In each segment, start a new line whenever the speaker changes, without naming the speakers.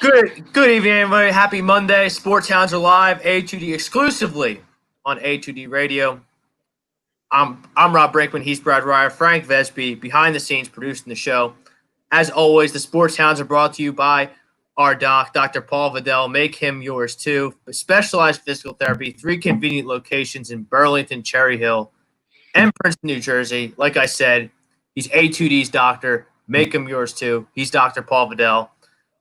Good evening, everybody. Happy Monday. Sports Hounds are live, A2D exclusively on A2D Radio. I'm Rob Brinkman. He's Brad Ryer. Frank Vesby, behind the scenes, producing the show. As always, the Sports Hounds are brought to you by our doc, Dr. Paul Vidal. Make him yours too. Specialized physical therapy, 3 convenient locations in Burlington, Cherry Hill, and Princeton, New Jersey. Like I said, he's A2D's doctor. Make him yours too. He's Dr. Paul Vidal.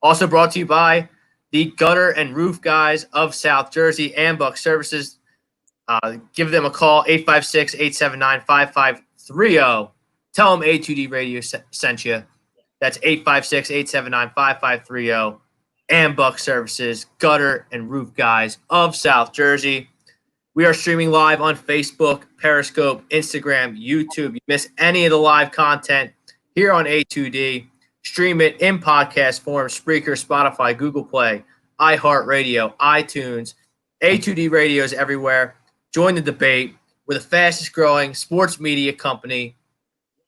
Also brought to you by the Gutter and Roof Guys of South Jersey, Ambuck Services. Give them a call, 856-879-5530. Tell them A2D Radio sent you. That's 856-879-5530. Ambuck Services, Gutter and Roof Guys of South Jersey. We are streaming live on Facebook, Periscope, Instagram, YouTube. You miss any of the live content here on A2D. Stream it in podcast form, Spreaker, Spotify, Google Play, iHeartRadio, iTunes, A2D Radios everywhere. Join the debate. We're the fastest growing sports media company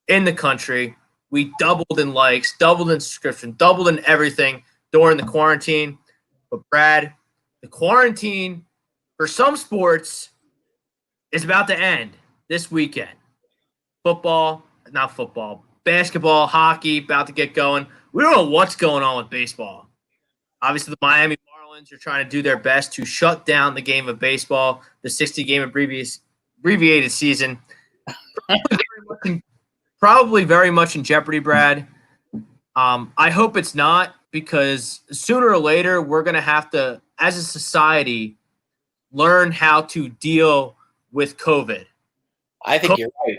in the country. We doubled in likes, doubled in subscription, doubled in everything during the quarantine. But Brad, the quarantine for some sports is about to end this weekend. Basketball, hockey, about to get going. We don't know what's going on with baseball. Obviously, the Miami Marlins are trying to do their best to shut down the game of baseball, the 60-game abbreviated season. Probably very much in jeopardy, Brad. I hope it's not, because sooner or later we're going to have to, as a society, learn how to deal with COVID.
I think you're right.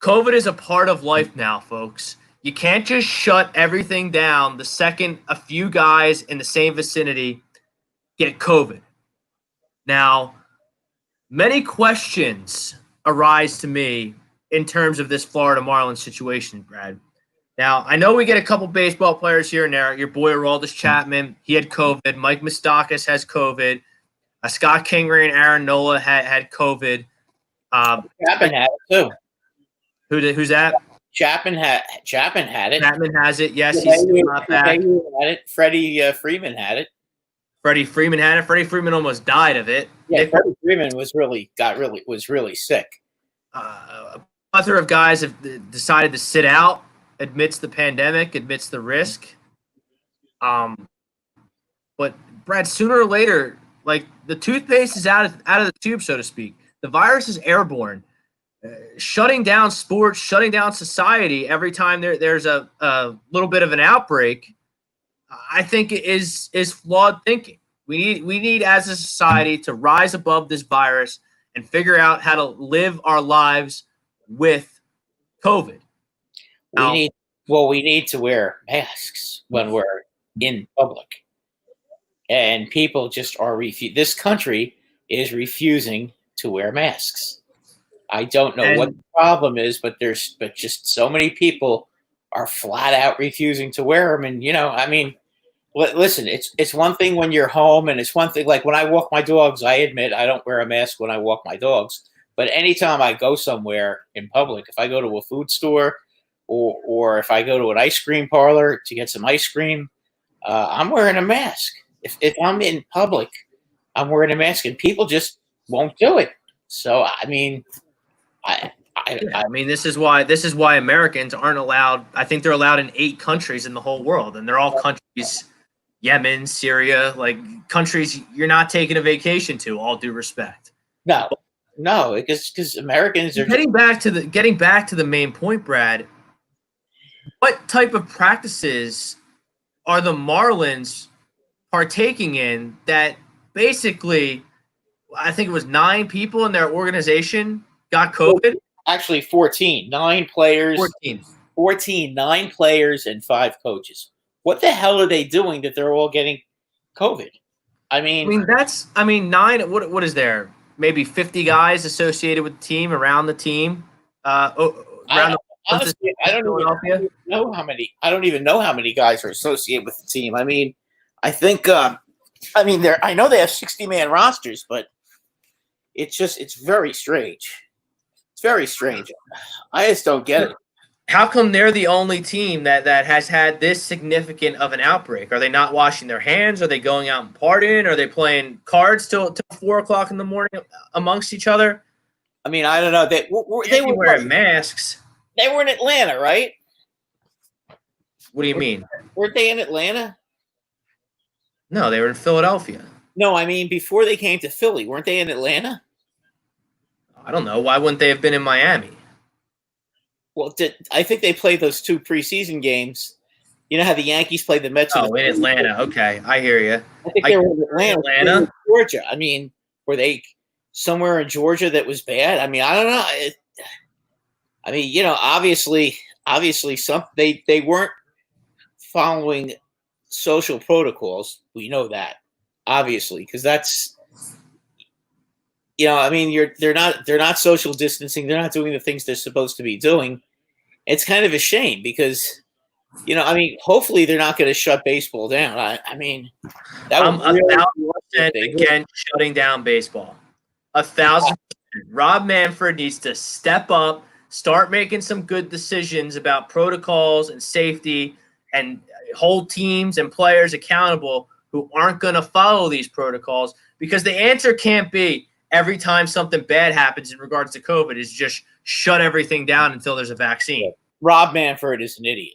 COVID is a part of life now, folks. You can't just shut everything down the second a few guys in the same vicinity get COVID. Now, many questions arise to me in terms of this Florida Marlins situation, Brad. Now, I know we get a couple baseball players here and there. Your boy Aroldis Chapman, he had COVID. Mike Moustakas has COVID. Scott Kingery and Aaron Nola had COVID.
Chapman had it too.
Who's that?
Chapman had it.
Chapman has it. Yes, he's still not back.
Had it. Freddie Freeman had it.
Freddie Freeman had it. Freddie Freeman almost died of it.
Yeah, Freddie Freeman was really sick.
A plethora of guys have decided to sit out amidst the pandemic, amidst the risk. But Brad, sooner or later, like, the toothpaste is out of the tube, so to speak. The virus is airborne. Shutting down sports, shutting down society every time there's a little bit of an outbreak, I think is flawed thinking. We need as a society to rise above this virus and figure out how to live our lives with COVID.
We need to wear masks when we're in public, and people just are this country is refusing to wear masks. I don't know what the problem is, but just so many people are flat out refusing to wear them. And, listen, it's one thing when you're home, and it's one thing, like when I walk my dogs, I admit I don't wear a mask when I walk my dogs. But anytime I go somewhere in public, if I go to a food store or if I go to an ice cream parlor to get some ice cream, I'm wearing a mask. If I'm in public, I'm wearing a mask, and people just won't do it. So,
this is why Americans aren't allowed. I think they're allowed in 8 countries in the whole world, and they're all countries, Yemen, Syria, like countries you're not taking a vacation to. All due respect.
No, because Americans are
getting back to the main point, Brad. What type of practices are the Marlins partaking in that basically, I think it was 9 people in their organization got COVID?
Actually, 14. 9 players. 14. 9 players and 5 coaches. What the hell are they doing that they're all getting COVID?
9. What is there? Maybe 50 guys associated with the team, around the team.
Honestly, I don't even know how many. I don't even know how many guys are associated with the team. I think. I know they have 60-man rosters, but it's very strange. It's very strange. I just don't get it.
How come they're the only team that has had this significant of an outbreak? Are they not washing their hands? Are they going out and partying? Are they playing cards till 4 o'clock in the morning amongst each other?
I mean, I don't know. They were
wearing masks.
They were in Atlanta, right?
What do you mean?
Weren't they in Atlanta?
No, they were in Philadelphia.
No, I mean before they came to Philly, weren't they in Atlanta?
I don't know. Why wouldn't they have been in Miami?
Well, I think they played those 2 preseason games. You know how the Yankees played the Mets?
Oh, in Atlanta. Okay, I hear you.
I think they were in Atlanta. Georgia. I mean, were they somewhere in Georgia that was bad? I mean, I don't know. I mean, you know, obviously, they weren't following social protocols. We know that, obviously, because that's, you know, I mean, they're not social distancing. They're not doing the things they're supposed to be doing. It's kind of a shame because, you know, I mean, hopefully they're not going to shut baseball down. I mean, that
I'm 1,000% against shutting down baseball. 1,000%. Rob Manfred needs to step up, start making some good decisions about protocols and safety, and hold teams and players accountable who aren't going to follow these protocols, because the answer can't be every time something bad happens in regards to COVID is just shut everything down until there's a vaccine.
Rob Manfred is an idiot.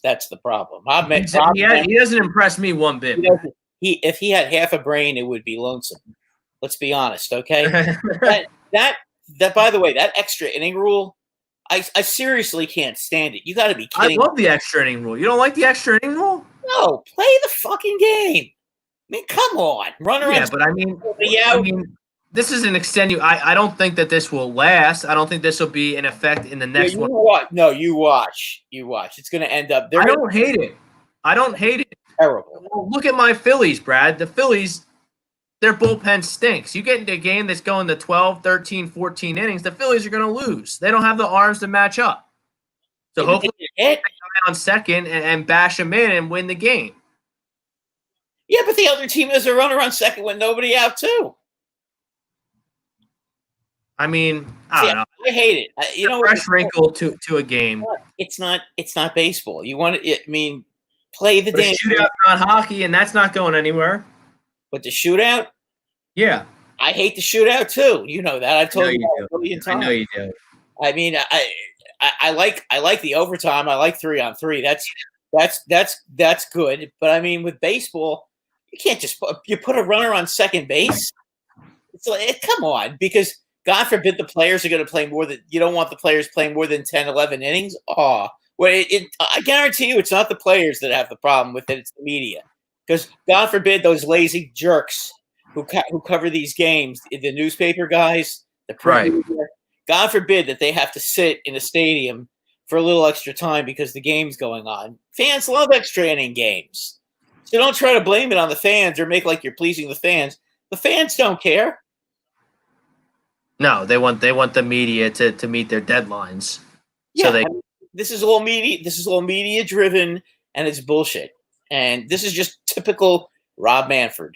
That's the problem.
He doesn't impress me one bit.
If he had half a brain, it would be lonesome. Let's be honest, okay? that by the way, that extra inning rule, I seriously can't stand it. You got to be kidding.
I love the extra inning rule. You don't like the extra inning rule?
No, play the fucking game. I mean, come on, run around.
Yeah, but I mean, this is an extended. I don't think that this will last. I don't think this will be in effect in the next one.
What? No, you watch. It's going to end up.
I don't hate it. I don't hate it.
Terrible.
Well, look at my Phillies, Brad. The Phillies, their bullpen stinks. You get into a game that's going to 12, 13, 14 innings, the Phillies are going to lose. They don't have the arms to match up. So hopefully they come on second and bash them in and win the game.
Yeah, but the other team has a runner on second with nobody out too.
I mean, I don't know.
I hate it. You know,
fresh wrinkle to a game.
It's not baseball. You want it? I mean, play the damn
shootout, not hockey, and that's not going anywhere.
But the shootout?
Yeah.
I hate the shootout too. You know that. I've told you a million times.
I know you do.
I mean, I like the overtime. I like 3-on-3. That's good. But I mean, with baseball, you can't just put a runner on second base. It's like, come on, because God forbid the players are going to play more than, you don't want the players playing more than 10, 11 innings. Oh, well, I guarantee you it's not the players that have the problem with it. It's the media. Because God forbid those lazy jerks who cover these games, the newspaper guys, the print media, God forbid that they have to sit in a stadium for a little extra time because the game's going on. Fans love extra inning games. So don't try to blame it on the fans or make like you're pleasing the fans. The fans don't care.
No, they want the media to meet their deadlines.
Yeah, so this is all media. This is all media driven, and it's bullshit. And this is just typical Rob Manfred.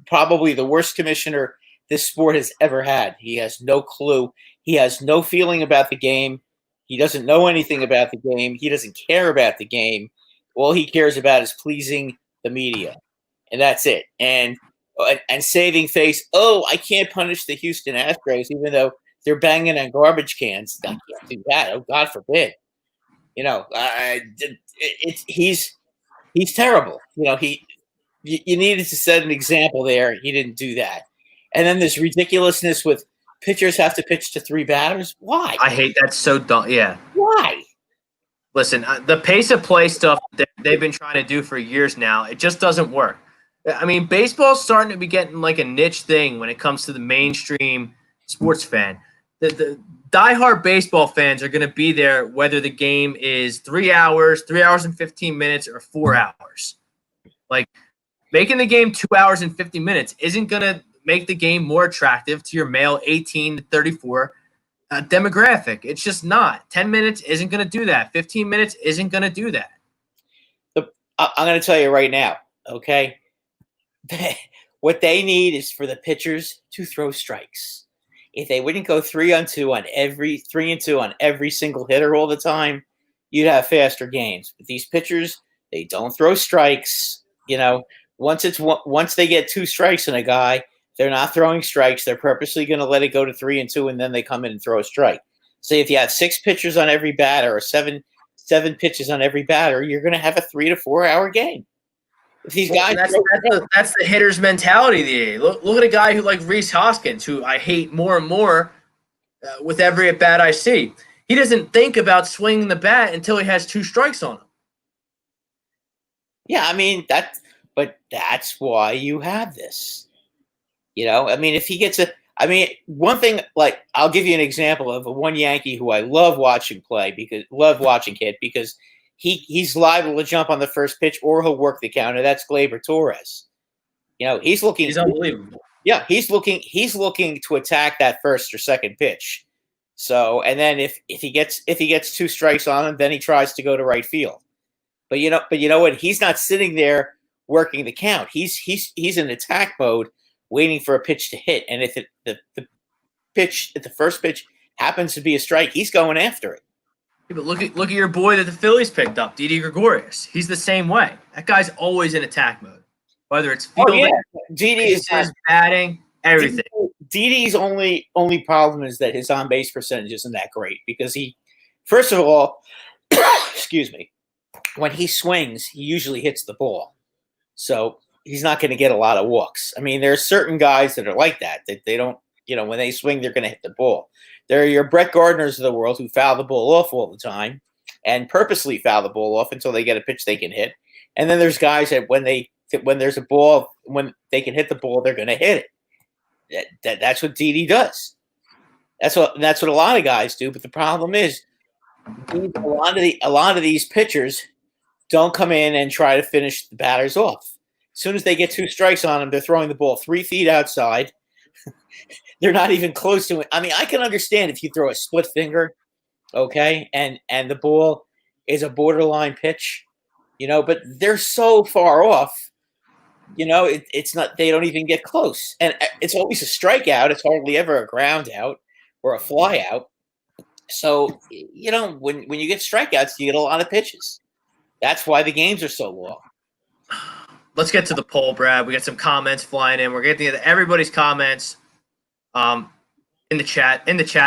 Probably the worst commissioner this sport has ever had. He has no clue. He has no feeling about the game. He doesn't know anything about the game. He doesn't care about the game. All he cares about is pleasing the media, and that's it. And saving face. Oh, I can't punish the Houston Astros, even though they're banging on garbage cans. I can't do that. Oh, God forbid. You know, he's terrible. You know, you needed to set an example there. He didn't do that. And then this ridiculousness with pitchers have to pitch to 3 batters. Why?
I hate that so dumb. Yeah.
Why?
Listen, the pace of play stuff that they've been trying to do for years now, it just doesn't work. I mean, baseball's starting to be getting like a niche thing when it comes to the mainstream sports fan. The diehard baseball fans are going to be there whether the game is 3 hours, 3 hours and 15 minutes, or 4 hours. Like, making the game 2 hours and 50 minutes isn't going to make the game more attractive to your male 18 to 34 demographic. It's just not. 10 minutes isn't going to do that. 15 minutes isn't going to do that.
I'm going to tell you right now, okay? What they need is for the pitchers to throw strikes. If they wouldn't go 3-on-2 on every 3-and-2 on every single hitter all the time, you'd have faster games. But these pitchers, they don't throw strikes. Once they get 2 strikes in a guy, they're not throwing strikes. They're purposely going to let it go to 3-2, and then they come in and throw a strike. Say if you have 6 pitchers on every batter or seven pitches on every batter, you're going to have a 3 to 4 hour game. If these guys,
that's the hitter's mentality. Look at a guy who like Rhys Hoskins, who I hate more and more with every at bat I see. He doesn't think about swinging the bat until he has 2 strikes on him.
Yeah, I mean but that's why you have this. I mean, if he gets one thing, like I'll give you an example of one Yankee who I love watching hit because he's liable to jump on the first pitch or he'll work the counter. That's Gleyber Torres. He's
unbelievable.
Yeah, he's looking to attack that first or second pitch. So, and then if he gets 2 strikes on him, then he tries to go to right field. But you know what? He's not sitting there working the count. He's in attack mode, waiting for a pitch to hit. And if the first pitch happens to be a strike, he's going after it.
Yeah, but look at your boy that the Phillies picked up, Didi Gregorius. He's the same way. That guy's always in attack mode, whether it's fielding,
Didi is
batting, everything.
Didi's only problem is that his on base percentage isn't that great because he, first of all, excuse me, when he swings, he usually hits the ball, so he's not going to get a lot of walks. I mean, there are certain guys that are like that they don't, when they swing, they're going to hit the ball. There are your Brett Gardners of the world who foul the ball off all the time and purposely foul the ball off until they get a pitch they can hit. And then there's guys that when there's a ball, when they can hit the ball, they're going to hit it. That's what Didi does. That's what a lot of guys do. But the problem is, a lot of these pitchers don't come in and try to finish the batters off. As soon as they get 2 strikes on them, they're throwing the ball 3 feet outside. They're not even close to it. I mean, I can understand if you throw a split finger, okay, and the ball is a borderline pitch, but they're so far off, it's not, they don't even get close. And it's always a strikeout. It's hardly ever a ground out or a fly out. So, when you get strikeouts, you get a lot of pitches. That's why the games are so long.
Let's get to the poll, Brad. We got some comments flying in. We're getting to everybody's comments in the chat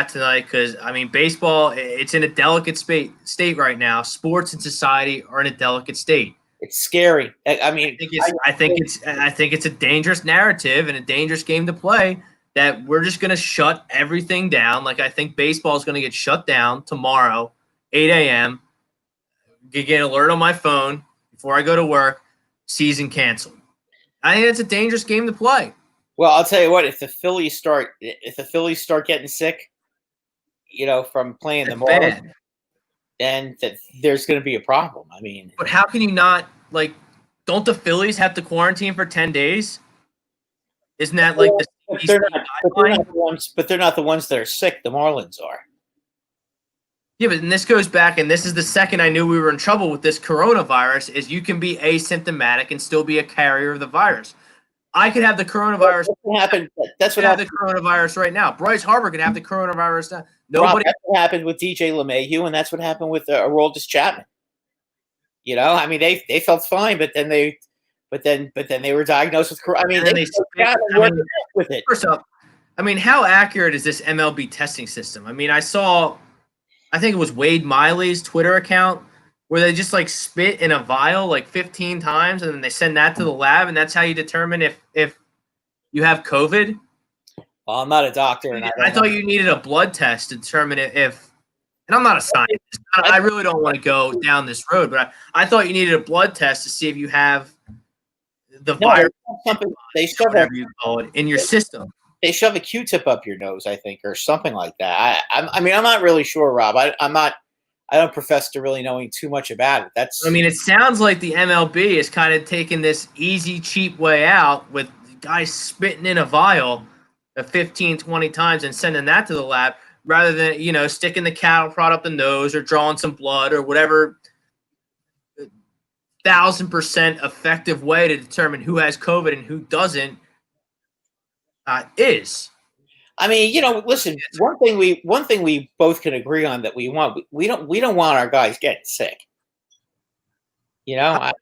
tonight because, I mean, baseball, it's in a delicate state right now. Sports and society are in a delicate state.
It's scary. I mean,
I think it's a dangerous narrative and a dangerous game to play that we're just going to shut everything down. Like, I think baseball is going to get shut down tomorrow, 8 a.m. Get an alert on my phone before I go to work. Season canceled. I think it's a dangerous game to play.
Well, I'll tell you what. If the Phillies start getting sick, from playing the Marlins, then there's going to be a problem. I mean,
but how can you not don't the Phillies have to quarantine for 10 days? Isn't that like the
they're not the ones that are sick. The Marlins are.
Yeah, but this goes back, and this is the second I knew we were in trouble with this coronavirus, is you can be asymptomatic and still be a carrier of the virus. I could have the coronavirus.
That's what
happened. The coronavirus right now. Bryce Harper could have the coronavirus now. Nobody.
That's what happened with DJ LeMahieu, and that's what happened with Aroldis Chapman. I mean, they felt fine, but then they were diagnosed with corona. I mean, with it.
First off, I mean, how accurate is this MLB testing system? I mean, I think it was Wade Miley's Twitter account where they just spit in a vial 15 times and then they send that to the lab and that's how you determine if you have COVID.
Well, I'm not a doctor. And
I thought you needed a blood test to determine if, and I'm not a scientist. I really don't want to go down this road, but I thought you needed a blood test to see if you have the virus, whatever you call it, in your system.
They shove a Q-tip up your nose, I think, or something like that. I mean, I'm not really sure, Rob. I don't profess to really knowing too much about it. I
mean, it sounds like the MLB is kind of taking this easy, cheap way out with guys spitting in a vial 15, 20 times and sending that to the lab rather than, sticking the cattle prod up the nose or drawing some blood or whatever 1,000% effective way to determine who has COVID and who doesn't is.
I mean, listen. One thing we both can agree on that we don't want our guys getting sick.
Nobody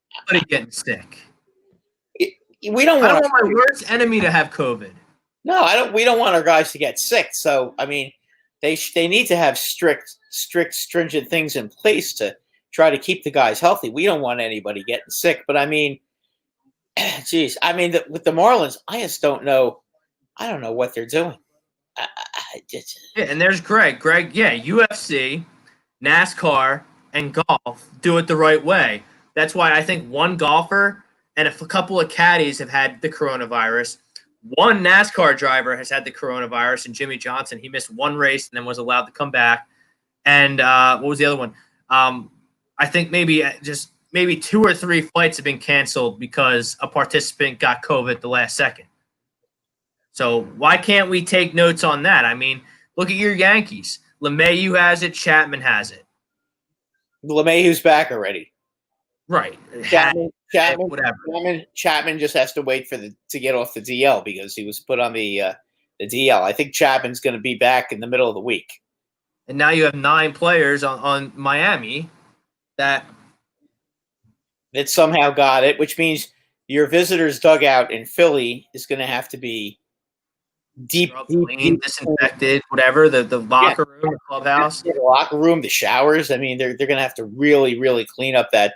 getting sick.
We don't want
my worst enemy to have COVID.
No, I don't. We don't want our guys to get sick. So, I mean, they need to have strict, stringent things in place to try to keep the guys healthy. We don't want anybody getting sick. But I mean, geez, I mean, with the Marlins, I just don't know. I don't know what they're doing.
Yeah, and there's Greg. Greg, yeah, UFC, NASCAR, and golf do it the right way. That's why I think one golfer and a couple of caddies have had the coronavirus. One NASCAR driver has had the coronavirus, and Jimmy Johnson, he missed one race and then was allowed to come back. And what was the other one? I think maybe 2 or 3 flights have been canceled because a participant got COVID the last second. So why can't we take notes on that? I mean, look at your Yankees. LeMahieu has it. Chapman has it.
LeMahieu's back already.
Right.
Chapman,
whatever.
Chapman just has to wait to get off the DL because he was put on the DL. I think Chapman's going to be back in the middle of the week.
And now you have 9 players on Miami that
somehow got it, which means your visitors' dugout in Philly is going to have to be deep,
clean, disinfected, whatever, the locker room, the clubhouse.
The locker room, the showers. I mean, they're going to have to really, really clean up that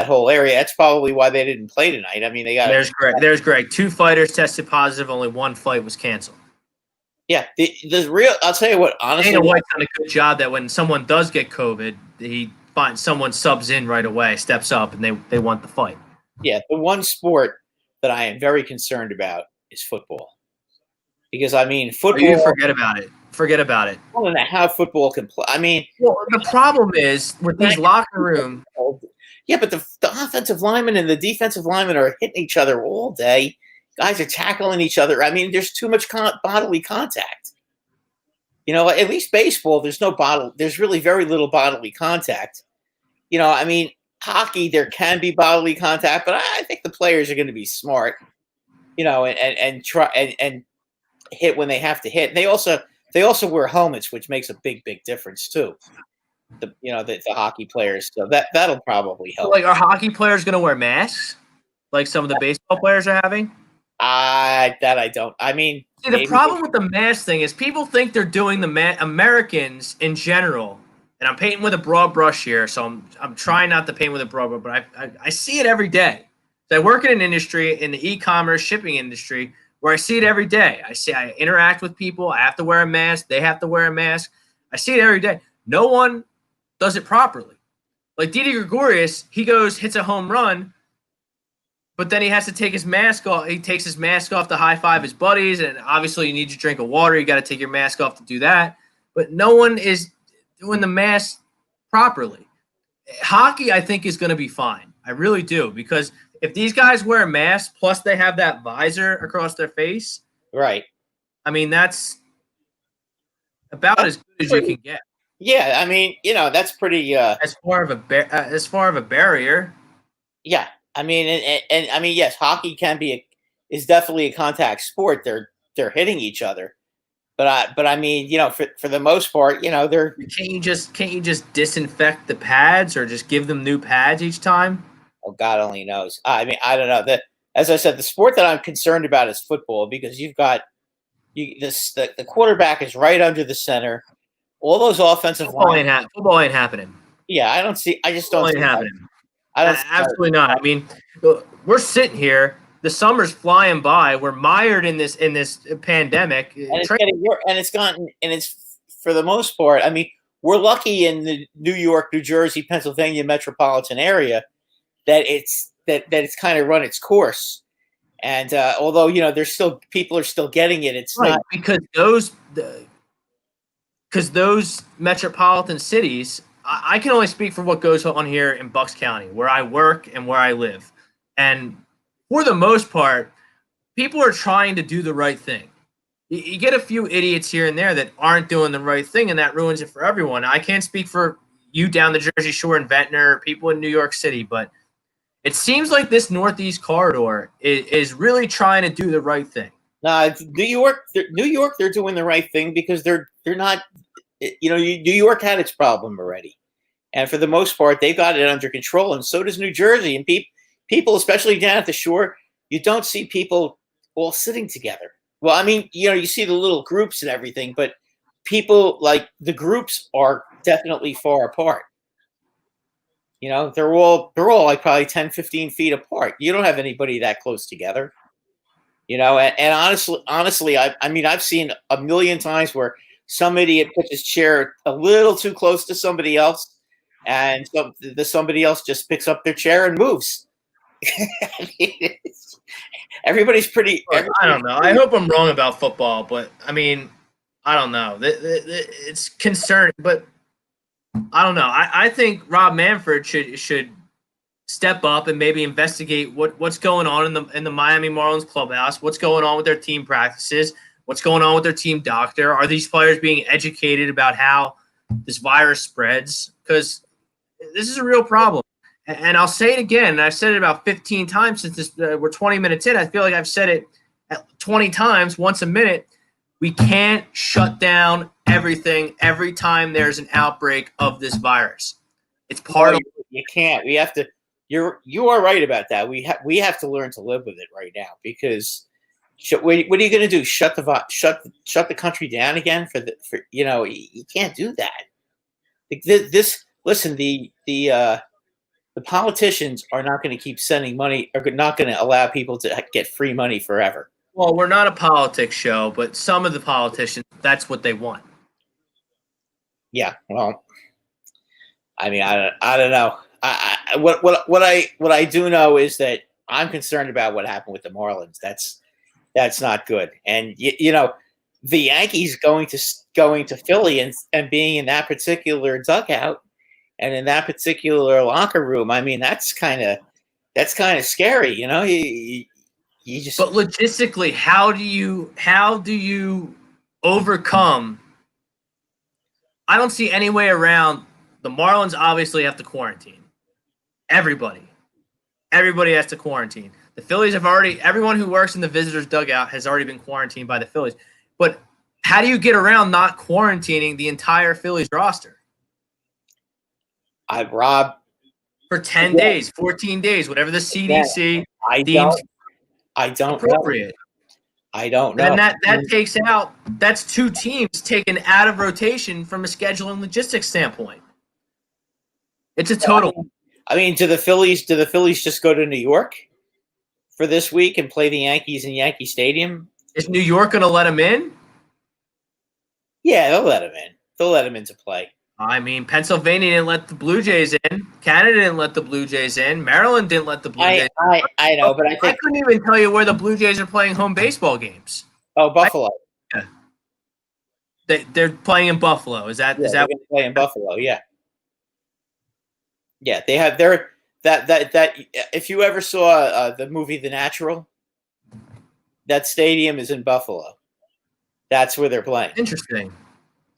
whole area. That's probably why they didn't play tonight. I mean, they got
There's Greg. 2 fighters tested positive. Only 1 fight was canceled.
Yeah, the real. I'll tell you what. Honestly,
Dana White's done a good job that when someone does get COVID, he finds someone subs in right away, steps up, and they want the fight.
Yeah, the one sport that I am very concerned about is football. Because, I mean, football...
You forget about it. Forget about it.
I don't know how football can play. I mean...
Well, the problem is, with these locker rooms...
Yeah, but the offensive linemen and the defensive linemen are hitting each other all day. Guys are tackling each other. I mean, there's too much bodily contact. At least baseball, there's really very little bodily contact. I mean, hockey, there can be bodily contact, but I think the players are going to be smart, and try and hit when they have to hit. And they also wear helmets, which makes a big difference too. The hockey players, so that'll probably help.
Like, are hockey players going to wear masks, like some of the baseball players are having?
I don't. I mean,
see, the problem with the mask thing is people think they're doing the Americans in general. And I'm painting with a broad brush here, so I'm trying not to paint with a broad brush, but I see it every day. So I work in an industry, in the e-commerce shipping industry, where I see it every day. I interact with people. I have to wear a mask. They have to wear a mask. I see it every day. No one does it properly. Like Didi Gregorius, he hits a home run, but then he has to take his mask off. He takes his mask off to high five his buddies, and obviously you need your drink of water. You got to take your mask off to do that. But no one is doing the mask properly. Hockey, I think, is going to be fine. I really do, because if these guys wear a mask, plus they have that visor across their face,
right?
I mean, that's about as good as you can get.
Yeah, I mean, that's pretty.
As far of a barrier.
Yeah, I mean, and I mean, yes, hockey is definitely a contact sport. They're hitting each other, but I mean, for the most part, they're.
Can't you just disinfect the pads or just give them new pads each time?
Oh, God only knows. I mean, I don't know. As I said, the sport that I'm concerned about is football, because you've got the quarterback is right under the center. All those offensive
football ain't happening.
Yeah, I just don't see it happening.
Absolutely not. I mean, we're sitting here. The summer's flying by. We're mired in this pandemic.
And it's for the most part. I mean, we're lucky in the New York, New Jersey, Pennsylvania metropolitan area that it's kind of run its course. And although people are still getting it, it's
right,
not
because those metropolitan cities, I can only speak for what goes on here in Bucks County, where I work and where I live. And for the most part, people are trying to do the right thing. You get a few idiots here and there that aren't doing the right thing, and that ruins it for everyone. I can't speak for you down the Jersey Shore in Ventnor, people in New York City, but it seems like this Northeast corridor is really trying to do the right thing.
New York, they're doing the right thing because they're not. New York had its problem already, and for the most part, they've got it under control, and so does New Jersey. And people, especially down at the shore, you don't see people all sitting together. Well, I mean, you see the little groups and everything, but people, like, the groups are definitely far apart. They're all like probably 10, 15 feet apart. You don't have anybody that close together. And honestly, I mean, I've seen a million times where some idiot puts his chair a little too close to somebody else, and somebody else just picks up their chair and moves. I mean, everybody's pretty.
I don't know. I hope I'm wrong about football, but I mean, I don't know. It's concerning, but I don't know. I think Rob Manfred should step up and maybe investigate what's going on in the Miami Marlins clubhouse. What's going on with their team practices? What's going on with their team doctor? Are these players being educated about how this virus spreads? Because this is a real problem. And I'll say it again. And I've said it about 15 times since we're 20 minutes in. I feel like I've said it 20 times, once a minute. We can't shut down everything every time there's an outbreak of this virus. It's part of.
You can't. We have to. You are right about that. We have to learn to live with it right now, because what are you going to do? Shut the country down again you can't do that. Listen, the politicians are not going to keep sending money, are not going to allow people to get free money forever.
Well, we're not a politics show, but some of the politicians, that's what they want.
Yeah, well, I mean, I don't know. What I do know is that I'm concerned about what happened with the Marlins. That's not good. And the Yankees going to Philly and being in that particular dugout and in that particular locker room. I mean, that's kind of scary. You just.
But logistically, how do you overcome? I don't see any way around. The Marlins obviously have to quarantine. Everybody has to quarantine. The Phillies have already. Everyone who works in the visitors' dugout has already been quarantined by the Phillies. But how do you get around not quarantining the entire Phillies roster?
Rob,
for 10 days, 14 days, whatever the CDC deems appropriate.
I don't know.
And that takes out. That's two teams taken out of rotation from a scheduling logistics standpoint. It's a total.
I mean, do the Phillies just go to New York for this week and play the Yankees in Yankee Stadium?
Is New York going to let them in?
Yeah, they'll let them in. They'll let them into play.
I mean, Pennsylvania didn't let the Blue Jays in. Canada didn't let the Blue Jays in. Maryland didn't let the Blue Jays in.
I know, but I
couldn't even tell you where the Blue Jays are playing home baseball games.
Oh, Buffalo.
They're playing in Buffalo. Is that
they're going to play in Buffalo? Yeah. Yeah, they have their that. If you ever saw the movie The Natural, that stadium is in Buffalo. That's where they're playing.
Interesting.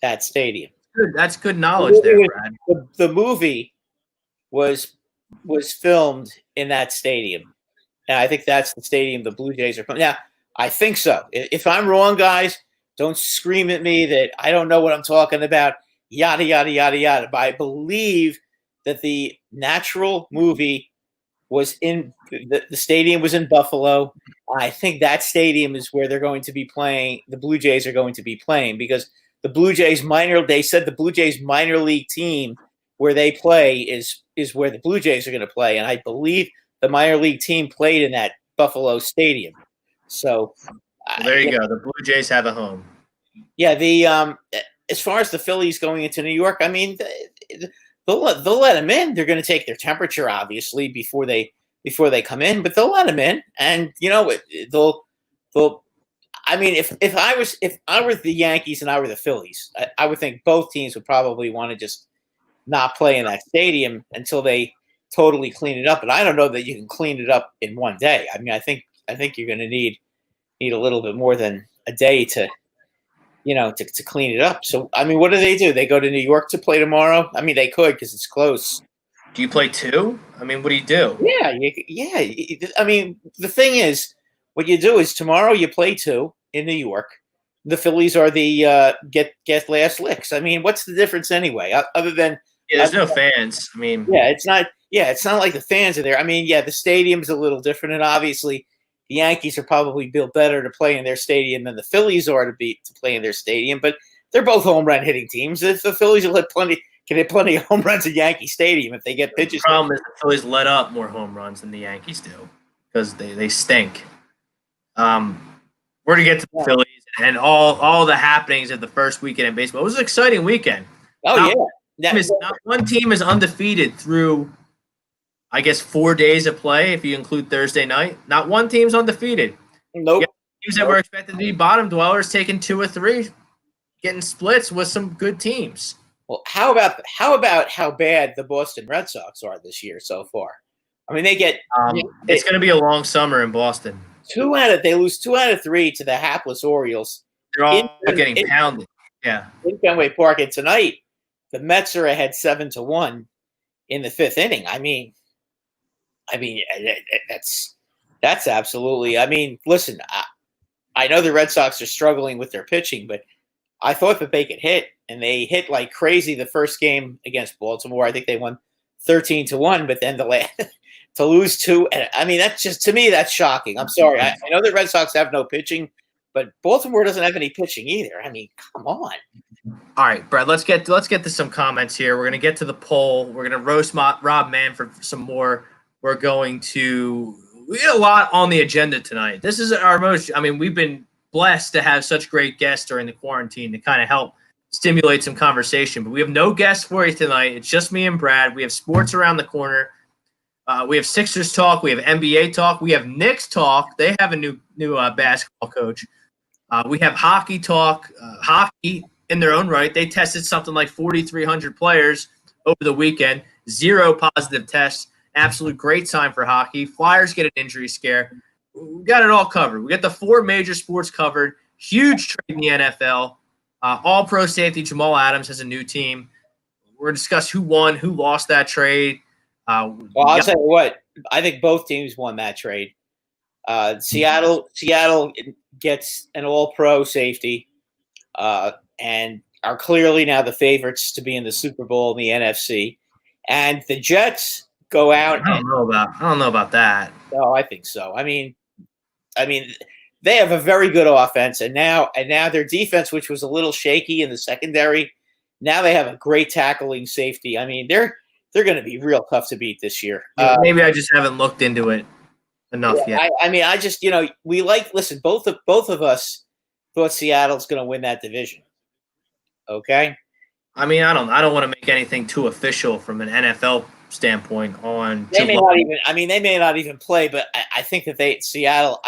That stadium.
Good. That's good knowledge there, Brad.
The movie was filmed in that stadium, and I think that's the stadium the Blue Jays are playing. Now, I think so. If I'm wrong, guys, don't scream at me that I don't know what I'm talking about. Yada yada yada yada. But I believe that the Natural movie was in the stadium was in Buffalo. I think that stadium is where they're going to be playing. The Blue Jays are going to be playing because the Blue Jays they said the Blue Jays minor league team where they play is where the Blue Jays are going to play. And I believe the minor league team played in that Buffalo stadium. So
there you go. The Blue Jays have a home.
Yeah. As far as the Phillies going into New York, I mean, they'll let them in. They're going to take their temperature, obviously, before they come in, but they'll let them in. And they'll. I mean, if I were the Yankees and I were the Phillies, I would think both teams would probably want to just not play in that stadium until they totally clean it up. And I don't know that you can clean it up in one day. I mean, I think you're going to need a little bit more than a day to clean it up. So, I mean, what do? They go to New York to play tomorrow? I mean, they could because it's close.
Do you play two? I mean, what do you do?
Yeah. I mean, the thing is, what you do is tomorrow you play 2 in New York. The Phillies are the get last licks. I mean, what's the difference anyway? Other than
there's no fans. I mean,
it's not like the fans are there. I mean, the stadium's a little different, and obviously the Yankees are probably built better to play in their stadium than the Phillies are to play in their stadium. But they're both home run hitting teams. If the Phillies will hit plenty of home runs at Yankee Stadium if they get pitches.
The problem is the Phillies let up more home runs than the Yankees do because they stink. We're to get to the Phillies and all the happenings of the first weekend in baseball. It was an exciting weekend.
Oh,
Not one team is undefeated through, I guess, 4 days of play if you include Thursday night. Not one team's undefeated.
Nope.
Teams that were expected to be bottom dwellers taking 2 or 3, getting splits with some good teams.
Well, how about how bad the Boston Red Sox are this year so far? I mean, they get
it's going to be a long summer in Boston.
They lose 2 out of 3 to the hapless Orioles.
They're all getting pounded. Yeah.
In Fenway Park, and tonight the Mets are ahead 7-1 in the 5th inning. I mean, that's absolutely. I mean, listen, I know the Red Sox are struggling with their pitching, but I thought that they could hit, and they hit like crazy the first game against Baltimore. I think they won 13-1, but then to lose 2, and I mean, that's just, to me, that's shocking. I'm sorry. I know the Red Sox have no pitching, but Baltimore doesn't have any pitching either. I mean, come on.
All right, Brad, let's get to some comments here. We're going to get to the poll. We're going to roast Rob Manfred for some more. We had a lot on the agenda tonight. This is we've been blessed to have such great guests during the quarantine to kind of help stimulate some conversation. But we have no guests for you tonight. It's just me and Brad. We have sports around the corner. We have Sixers talk. We have NBA talk. We have Knicks talk. They have a new basketball coach. We have hockey talk. Hockey in their own right. They tested something like 4,300 players over the weekend. 0 positive tests. Absolute great sign for hockey. Flyers get an injury scare. We got it all covered. We got the 4 major sports covered. Huge trade in the NFL. All-pro safety Jamal Adams has a new team. We're going to discuss who won, who lost that trade.
I'll tell you what. I think both teams won that trade. Seattle gets an all-pro safety and are clearly now the favorites to be in the Super Bowl in the NFC. And the Jets go out.
I don't know about that.
No, I think so. I mean, they have a very good offense, and now their defense, which was a little shaky in the secondary, now they have a great tackling safety. I mean, they're going to be real tough to beat this year.
Maybe I just haven't looked into it enough yet.
I just listen. Both of us thought Seattle's going to win that division. Okay.
I mean, I don't want to make anything too official from an NFL standpoint on.
They may not even. I mean, they may not even play, but I think that Seattle.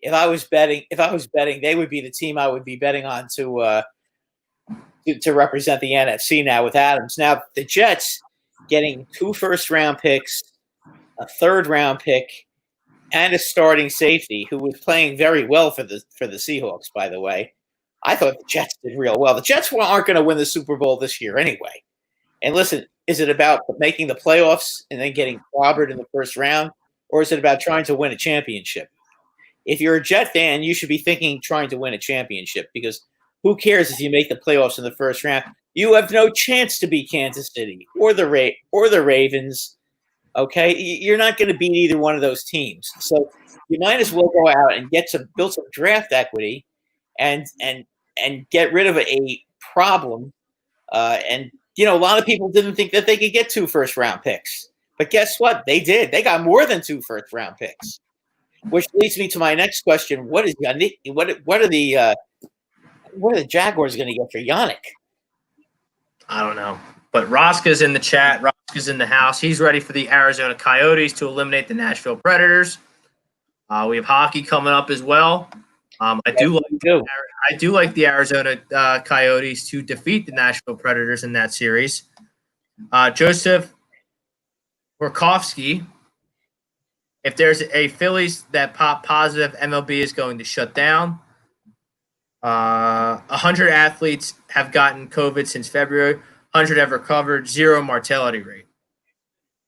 If I was betting, they would be the team I would be betting on to represent the NFC now with Adams. Now the Jets getting 2 first-round picks, a 3rd-round pick, and a starting safety who was playing very well for the Seahawks. By the way, I thought the Jets did real well. The Jets aren't going to win the Super Bowl this year anyway. And listen, is it about making the playoffs and then getting clobbered in the first round, or is it about trying to win a championship? If you're a Jet fan, you should be thinking trying to win a championship, because who cares if you make the playoffs in the first round? You have no chance to beat Kansas City or the Ravens. Okay, you're not going to beat either one of those teams. So you might as well go out and build some draft equity, and get rid of a problem. And a lot of people didn't think that they could get 2 first-round picks, but guess what? They did. They got more than 2 first-round picks, which leads me to my next question: What is Yannick? What are the Jaguars going to get for Yannick?
I don't know. But Rosca's in the chat. Rosca's in the house. He's ready for the Arizona Coyotes to eliminate the Nashville Predators. We have hockey coming up as well. I do like the Arizona Coyotes to defeat the Nashville Predators in that series. Joseph Workowski, if there's a Phillies that pop positive, MLB is going to shut down. 100 athletes have gotten COVID since February. 100 have recovered. 0 mortality rate.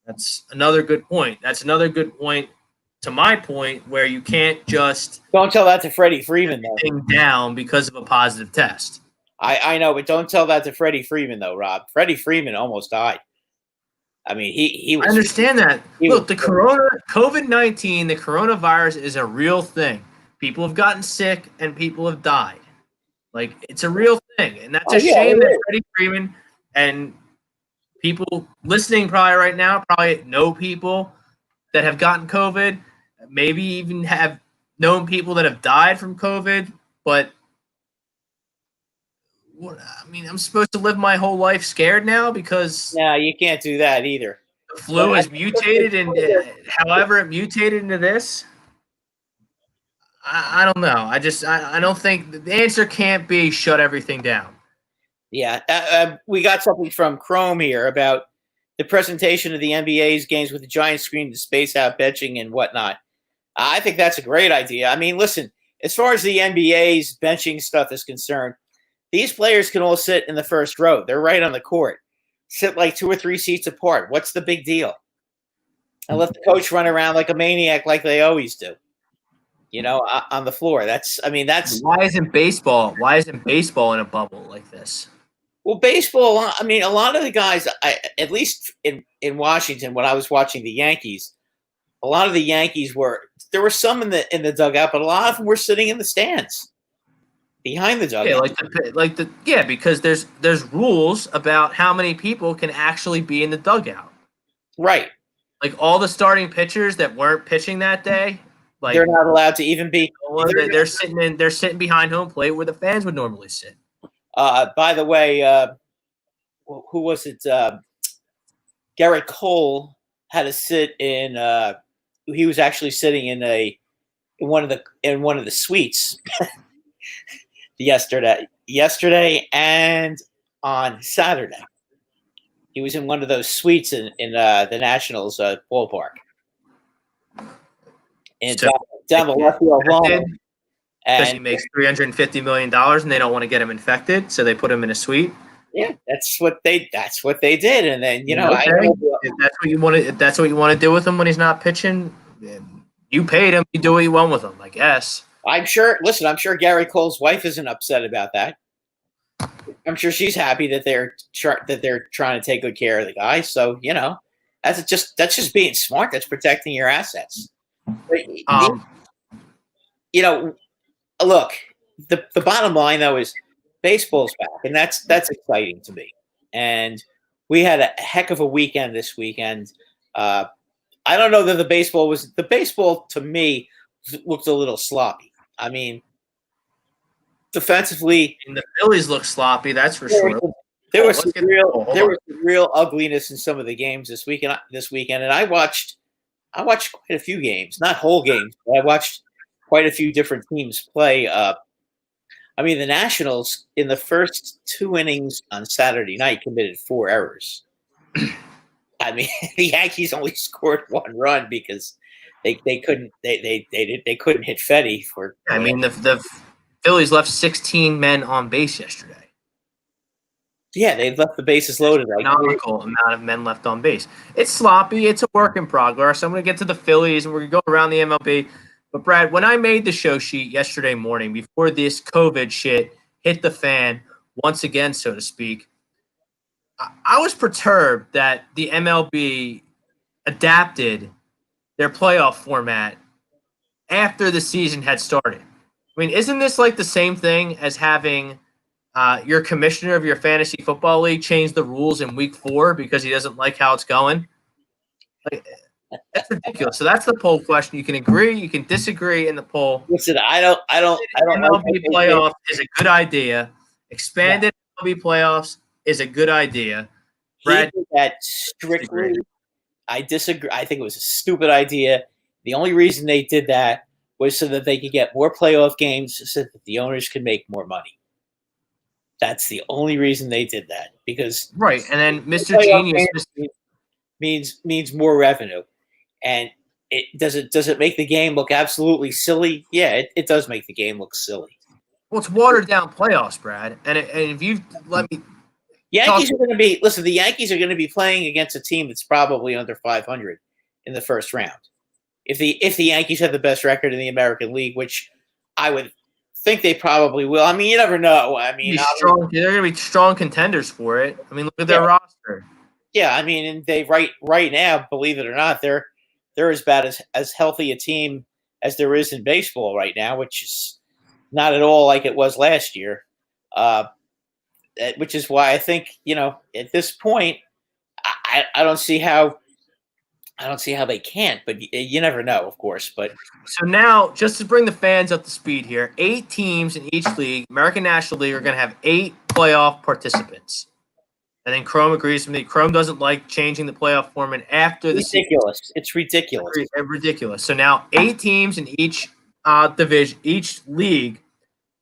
That's another good point. to my point, where you can't just
don't tell that to Freddie Freeman though.
Down because of a positive test.
I know, but don't tell that to Freddie Freeman though, Rob. Freddie Freeman almost died. I mean, he was.
I understand that. Look, the COVID-19, the coronavirus is a real thing. People have gotten sick and people have died. Like, it's a real thing, and that's a shame that Freddie Freeman and people listening probably right now probably know people that have gotten COVID, maybe even have known people that have died from COVID, but I mean, I'm supposed to live my whole life scared now because
no, you can't do that either.
The flu is mutated, and however it mutated into this, I don't know. I don't think the answer can't be shut everything down.
Yeah, we got something from Chrome here about the presentation of the NBA's games with the giant screen to space out benching and whatnot. I think that's a great idea. I mean, listen, as far as the NBA's benching stuff is concerned, these players can all sit in the first row. They're right on the court. Sit like 2 or 3 seats apart. What's the big deal? And let the coach run around like a maniac like they always do, on the floor. Why
isn't baseball in a bubble like this?
Well, baseball, I mean, a lot of the guys, at least in Washington, when I was watching the Yankees, a lot of the Yankees there were some in the dugout, but a lot of them were sitting in the stands behind the dugout.
Because there's rules about how many people can actually be in the dugout.
Right.
Like all the starting pitchers that weren't pitching that day, like
they're not allowed to even be.
They're sitting behind home plate where the fans would normally sit.
By the way, who was it? Garrett Cole had to sit in. He was actually sitting in one of the suites yesterday and on Saturday. He was in one of those suites in the Nationals ballpark. And down the left field line.
Because he makes $350 million and they don't want to get him infected, so they put him in a suite.
Yeah, that's what they did. And then
if that's what you want to do with him when he's not pitching, you paid him, you do what you want with him, I guess.
I'm sure Gary Cole's wife isn't upset about that. I'm sure she's happy that they're trying to take good care of the guy. So, that's just being smart. That's protecting your assets. But, look, the bottom line though is baseball's back, and that's exciting to me. And we had a heck of a weekend this weekend. I don't know that the baseball to me looked a little sloppy. I mean, defensively,
and the Phillies look sloppy. That's for sure.
There was some real ugliness in some of the games this weekend. And I watched quite a few games, not whole games, but I watched quite a few different teams play. The Nationals in the first 2 innings on Saturday night committed 4 errors. The Yankees only scored 1 run because they couldn't hit Fetty for.
The Phillies left 16 men on base yesterday.
Yeah, they left the bases loaded.
Economical amount of men left on base. It's sloppy. It's a work in progress. I'm going to get to the Phillies, and we're going to go around the MLB. But, Brad, when I made the show sheet yesterday morning, before this COVID shit hit the fan once again, so to speak, I was perturbed that the MLB adapted their playoff format after the season had started. I mean, isn't this like the same thing as having your commissioner of your fantasy football league change the rules in week 4 because he doesn't like how it's going? Like, that's ridiculous. So that's the poll question. You can agree, you can disagree in the poll.
Listen, I don't.
MLB playoff is a good idea. Expanded MLB playoffs is a good idea.
Brad, he did that strictly. I disagree. I think it was a stupid idea. The only reason they did that was so that they could get more playoff games, so that the owners could make more money. That's the only reason they did that. Because
right, and then Mr. Genius
means more revenue. And does it make the game look absolutely silly? Yeah, it does make the game look silly.
Well, it's watered down playoffs, Brad. And if you let me,
the Yankees are going to be playing against a team that's probably under 500 in the first round. if the Yankees have the best record in the American League, which I would think they probably will. I mean, you never know. I mean,
they're going to be strong contenders for it. I mean, look at their roster.
Yeah, I mean, and they right now, believe it or not, they're as healthy a team as there is in baseball right now, which is not at all like it was last year. Which is why I think, at this point, I don't see how they can't, but you never know, of course. But
so now, just to bring the fans up to speed here, 8 teams in each league, American National League, are going to have 8 playoff participants. And then Chrome agrees with me. Chrome doesn't like changing the playoff format after the season.
It's ridiculous.
It's ridiculous. So now 8 teams in each division, each league,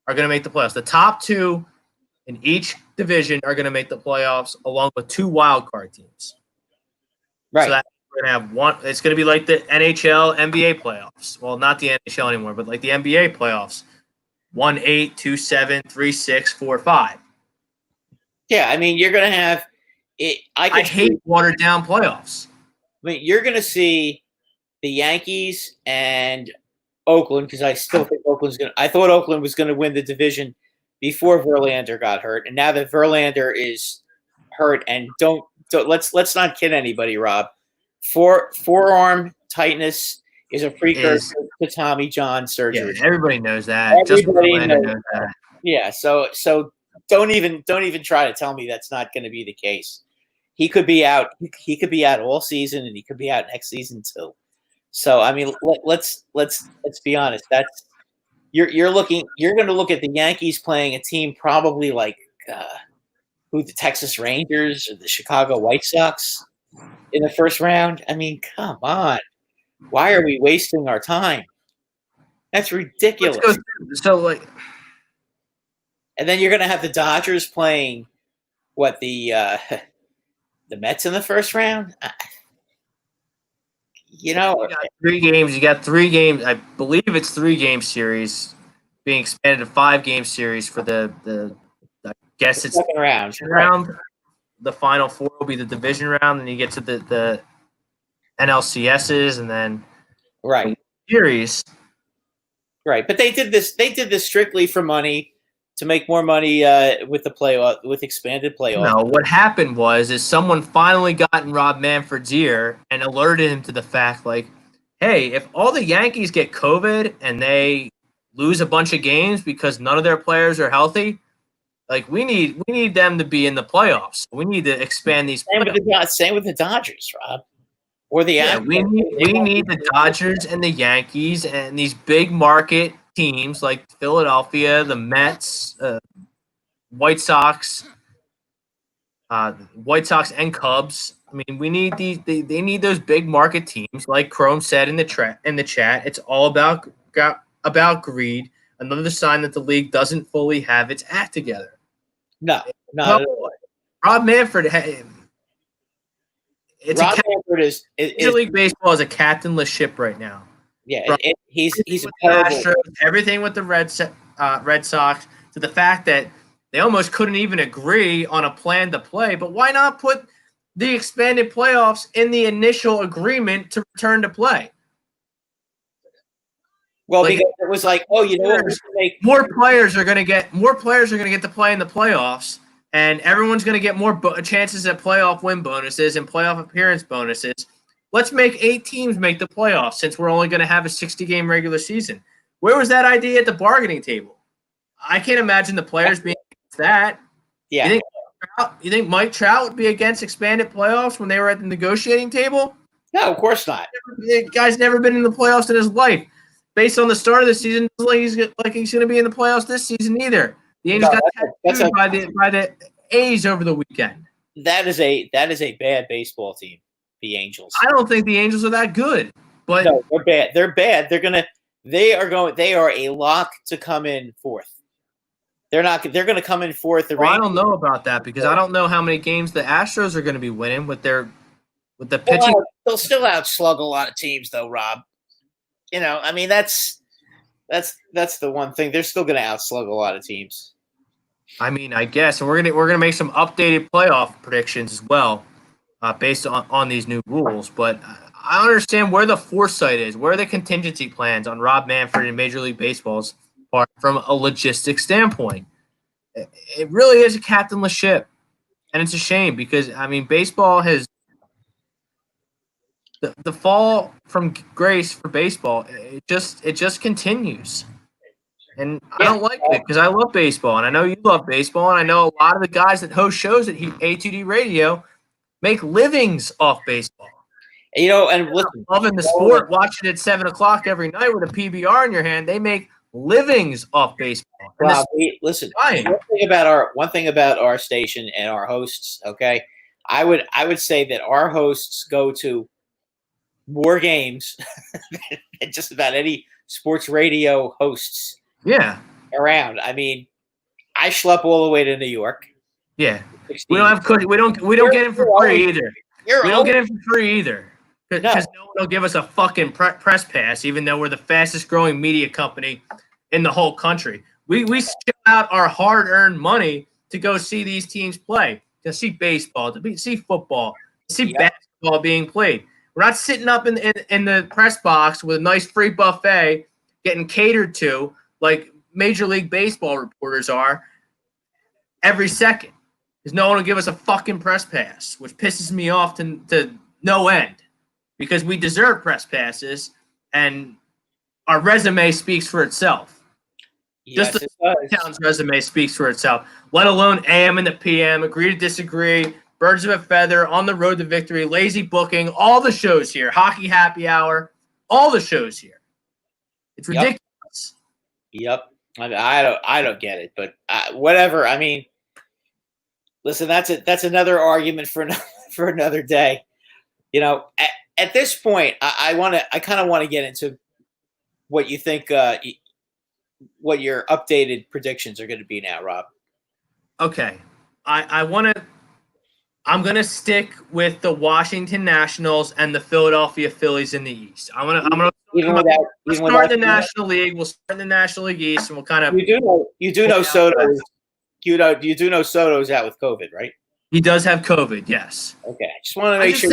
are going to make the playoffs. The top 2 in each division are going to make the playoffs, along with 2 wild card teams.
Right.
So that we're going to have one. It's going to be like the NHL, NBA playoffs. Well, not the NHL anymore, but like the NBA playoffs. 1-8, 2-7, 3-6, 4-5.
Yeah, I mean, you're going to have it. I
hate watered down playoffs.
I mean, you're going to see the Yankees and Oakland, because I still think I thought Oakland was going to win the division before Verlander got hurt, and now that Verlander is hurt, and let's not kid anybody, Rob. Forearm tightness is a precursor to Tommy John surgery.
Yeah, everybody knows that. Everybody knows that.
Yeah, so don't even try to tell me that's not going to be the case. He could be out. He could be out all season, and he could be out next season too. So I mean, let's be honest. That's you're going to look at the Yankees playing a team probably like the Texas Rangers or the Chicago White Sox in the first round. I mean, come on. Why are we wasting our time? That's ridiculous. And then you're going to have the Dodgers playing the Mets in the first round.
You got 3 games. You got 3 games. I believe it's 3-game series being expanded to 5-game series for the I guess it's
second round.
Right. The final 4 will be the division round, and you get to the NLCSs, and then
right
series.
Right, but they did this strictly for money, to make more money with with expanded playoff.
No, what happened is someone finally got in Rob Manfred's ear and alerted him to the fact, like, hey, if all the Yankees get COVID and they lose a bunch of games because none of their players are healthy, like we need them to be in the playoffs. We need to expand these.
Same with the Dodgers, Rob. Or the
we need the Dodgers and the Yankees and these big market teams like Philadelphia, the Mets, White Sox and Cubs. I mean, we need these. They need those big market teams, like Chrome said in the chat. It's all about greed. Another sign that the league doesn't fully have its act together.
No, not at all.
Rob Manfred.
Manfred is
Major League Baseball is a captainless ship right now.
Yeah, he's Astros,
everything with the Red Sox, to the fact that they almost couldn't even agree on a plan to play. But why not put the expanded playoffs in the initial agreement to return to play?
Well, because it was like, oh, you know what?
More players are going to get to play in the playoffs, and everyone's going to get more chances at playoff win bonuses and playoff appearance bonuses. Let's make 8 teams make the playoffs, since we're only going to have a 60-game regular season. Where was that idea at the bargaining table? I can't imagine the players being against that.
Yeah.
You think Mike Trout would be against expanded playoffs when they were at the negotiating table?
No, of course not.
The guy's never been in the playoffs in his life. Based on the start of the season, he's going to be in the playoffs this season either. The Angels got tattooed by the A's over the weekend.
That is a bad baseball team. The Angels.
I don't think the Angels are that good, but
no, they're bad. They're bad. They are a lock to come in 4th. They're going to come in 4th.
I don't know about that, because I don't know how many games the Astros are going to be winning with the pitching.
They'll still outslug a lot of teams, though, Rob. I mean, that's the one thing. They're still going to outslug a lot of teams.
I mean, I guess, and we're gonna make some updated playoff predictions as well, based on these new rules. But I don't understand where the foresight is, where are the contingency plans on Rob Manfred and Major League Baseball's part from a logistics standpoint. It really is a captainless ship, and it's a shame because baseball has the fall from grace for baseball. It just continues, and I don't like it because I love baseball, and I know you love baseball, and I know a lot of the guys that host shows at A2D Radio make livings off baseball.
And listen,
loving the sport, watching it at 7 o'clock every night with a PBR in your hand, they make livings off baseball.
Wow, listen. One thing about our station and our hosts. Okay, I would say that our hosts go to more games than just about any sports radio hosts.
Yeah,
around. I schlep all the way to New York.
Yeah, we don't have we don't get him for free either. We don't get him for free either. Because no one will give us a fucking press pass, even though we're the fastest growing media company in the whole country. We shell out our hard-earned money to go see these teams play, to see baseball, to see football, to see basketball being played. We're not sitting up in the press box with a nice free buffet getting catered to like Major League Baseball reporters are every second. Because no one will give us a fucking press pass, which pisses me off to no end. Because we deserve press passes, and our resume speaks for itself.
Yes,
just the town's resume speaks for itself, let alone AM and the PM, agree to disagree, birds of a feather, on the road to victory, lazy booking, all the shows here, hockey happy hour, all the shows here. It's ridiculous.
Yep. I don't get it, but whatever. Listen, that's another argument for another day. At this point, I kind of want to get into what you think, what your updated predictions are going to be now, Rob.
Okay, I'm going to stick with the Washington Nationals and the Philadelphia Phillies in the East. I'm going to start in the National League. We'll start in the National League East, and we'll kind of.
You do know Soto. You do know Soto's out with COVID, right?
He does have COVID, yes.
Okay, I just want to make sure.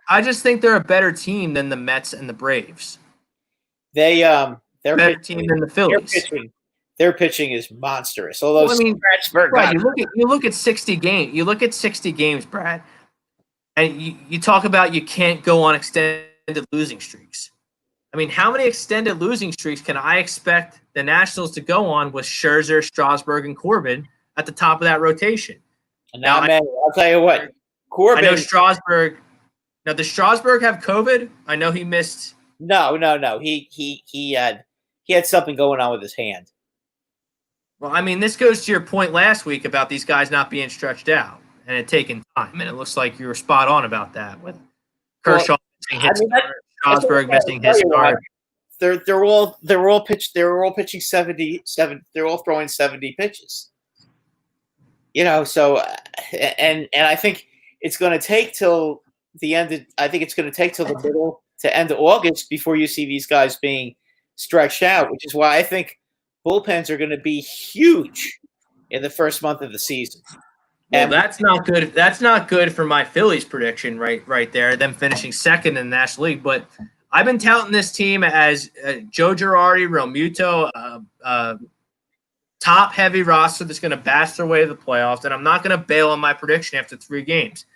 I just think they're a better team than the Mets and the Braves.
They're a
better team than the Phillies.
Their pitching is monstrous. Although
Brad, you look at 60 games. You look at 60 games, Brad, and you talk about you can't go on extended losing streaks. How many extended losing streaks can I expect the Nationals to go on with Scherzer, Strasburg, and Corbin at the top of that rotation?
Now, man, I'll tell you what. Corbin.
I know Strasburg. Now, does Strasburg have COVID? I know he missed.
No. He had something going on with his hand.
Well, this goes to your point last week about these guys not being stretched out and it taking time, and it looks like you were spot on about that with Kershaw missing his start, Strasburg missing his start.
They're all pitching 77. They're all throwing 70 pitches. So and I think it's going to take till the end. I think it's going to take till the middle to end of August before you see these guys being stretched out, which is why I think bullpens are going to be huge in the first month of the season.
Well, that's not good. That's not good for my Phillies prediction right there, them finishing second in the National League. But I've been touting this team as Joe Girardi, Real Muto, top-heavy roster that's going to bash their way to the playoffs, and I'm not going to bail on my prediction after 3 games.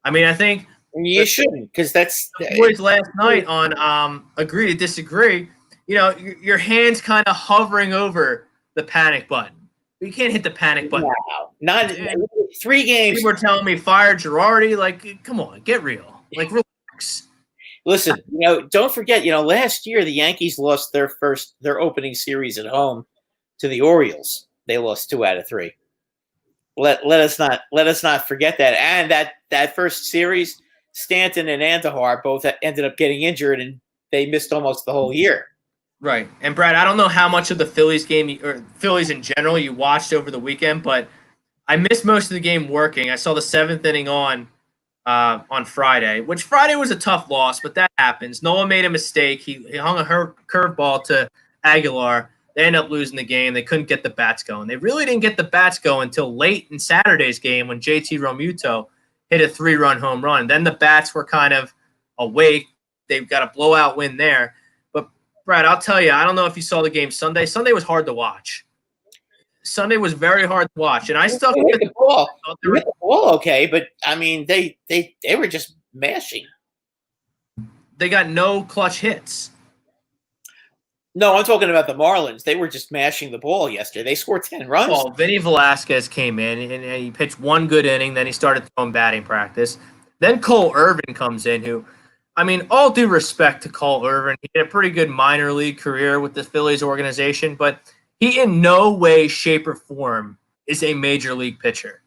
I think
you shouldn't, because that's
the boys last night on Agree to Disagree. Your hand's kind of hovering over the panic button. But you can't hit the panic button.
Wow. Not 3 games.
People are telling me fire Girardi. Like, come on, get real. Like, relax.
Listen, don't forget, last year the Yankees lost their opening series at home to the Orioles. They lost 2 out of 3. Let us not forget that. And that first series, Stanton and Andahar both ended up getting injured, and they missed almost the whole year.
Right. And Brad, I don't know how much of the Phillies game or Phillies in general you watched over the weekend, but I missed most of the game working. I saw the 7th inning on Friday, which Friday was a tough loss, but that happens. Noah made a mistake. He hung a curveball to Aguilar. They ended up losing the game. They couldn't get the bats going. They really didn't get the bats going until late in Saturday's game when JT Realmuto hit a 3-run home run. Then the bats were kind of awake. they've got a blowout win there. But, Brad, I'll tell you, I don't know if you saw the game Sunday. Sunday was hard to watch. Sunday was very hard to watch, and I stuck with
the ball. They hit the ball okay, but, I mean, they were just mashing.
They got no clutch hits.
No, I'm talking about the Marlins. They were just mashing the ball yesterday. They scored 10 runs.
Well, Vinny Velasquez came in, and he pitched one good inning. Then he started throwing batting practice. Then Cole Irvin comes in, who, I mean, all due respect to Cole Irvin, he had a pretty good minor league career with the Phillies organization, but he in no way, shape, or form is a major league pitcher.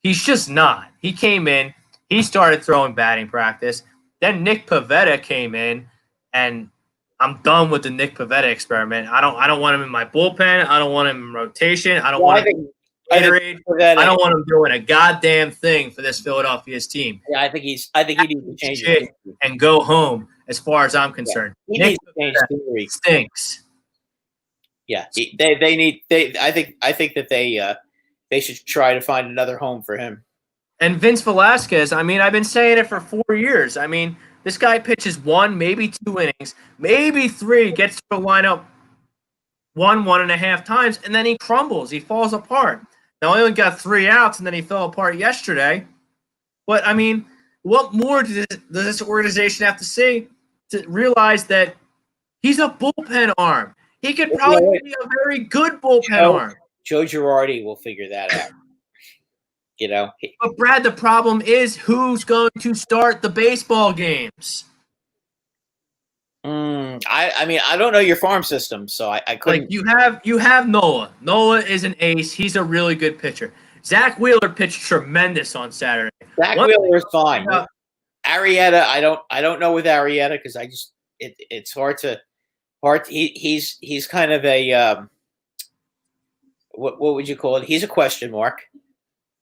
He's just not. He came in, he started throwing batting practice. Then Nick Pivetta came in, and I'm done with the Nick Pivetta experiment. I don't want him in my bullpen. I don't want him in rotation. I don't want him Gatorade. I don't want him doing a goddamn thing for this Philadelphia's team.
Yeah, I think he needs to change it
and go home. As far as I'm concerned,
he needs to change theory.
Stinks.
Yeah, they need. I think that they should try to find another home for him.
And Vince Velasquez. I mean, I've been saying it for 4 years. I mean, this guy pitches 1, maybe 2 innings, maybe 3, gets to the lineup 1.5 times, and then he crumbles. He falls apart. Now, he only got 3 outs, and then he fell apart yesterday. But, I mean, what more does this organization have to say to realize that he's a bullpen arm? He could probably be a very good bullpen arm.
Joe Girardi will figure that out. You know,
but Brad, the problem is who's going to start the baseball games.
I mean, I don't know your farm system, so I couldn't.
Like you have Nola. Nola is an ace. He's a really good pitcher. Zach Wheeler pitched tremendous on Saturday.
Zach Wheeler is fine. Arrieta, I don't know with Arrieta because it's hard. He's kind of a what would you call it? He's a question mark.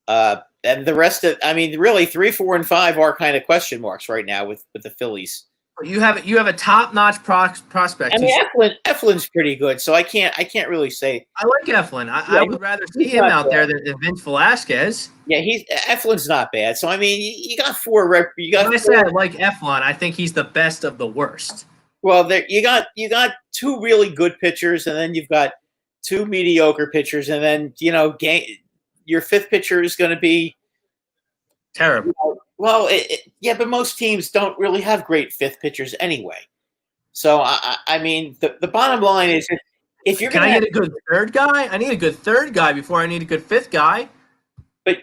And the rest of, I mean, really 3, 4, and 5 are kind of question marks right now with the Phillies.
You have a top-notch prospect.
I mean, Eflin's pretty good, so I can't really say.
I like Eflin. I would rather see him out there than Vince Velasquez.
Yeah, Eflin's not bad. So I mean, you got 4 rep. You got.
When I say I like Eflin, I think he's the best of the worst.
Well, there you got 2 really good pitchers, and then you've got 2 mediocre pitchers, and then your 5th pitcher is going to be
terrible.
Well, yeah, but most teams don't really have great 5th pitchers anyway. So, I mean, the bottom line is if you're going to
get a good 3rd guy? I need a good 3rd guy before I need a good 5th guy.
But,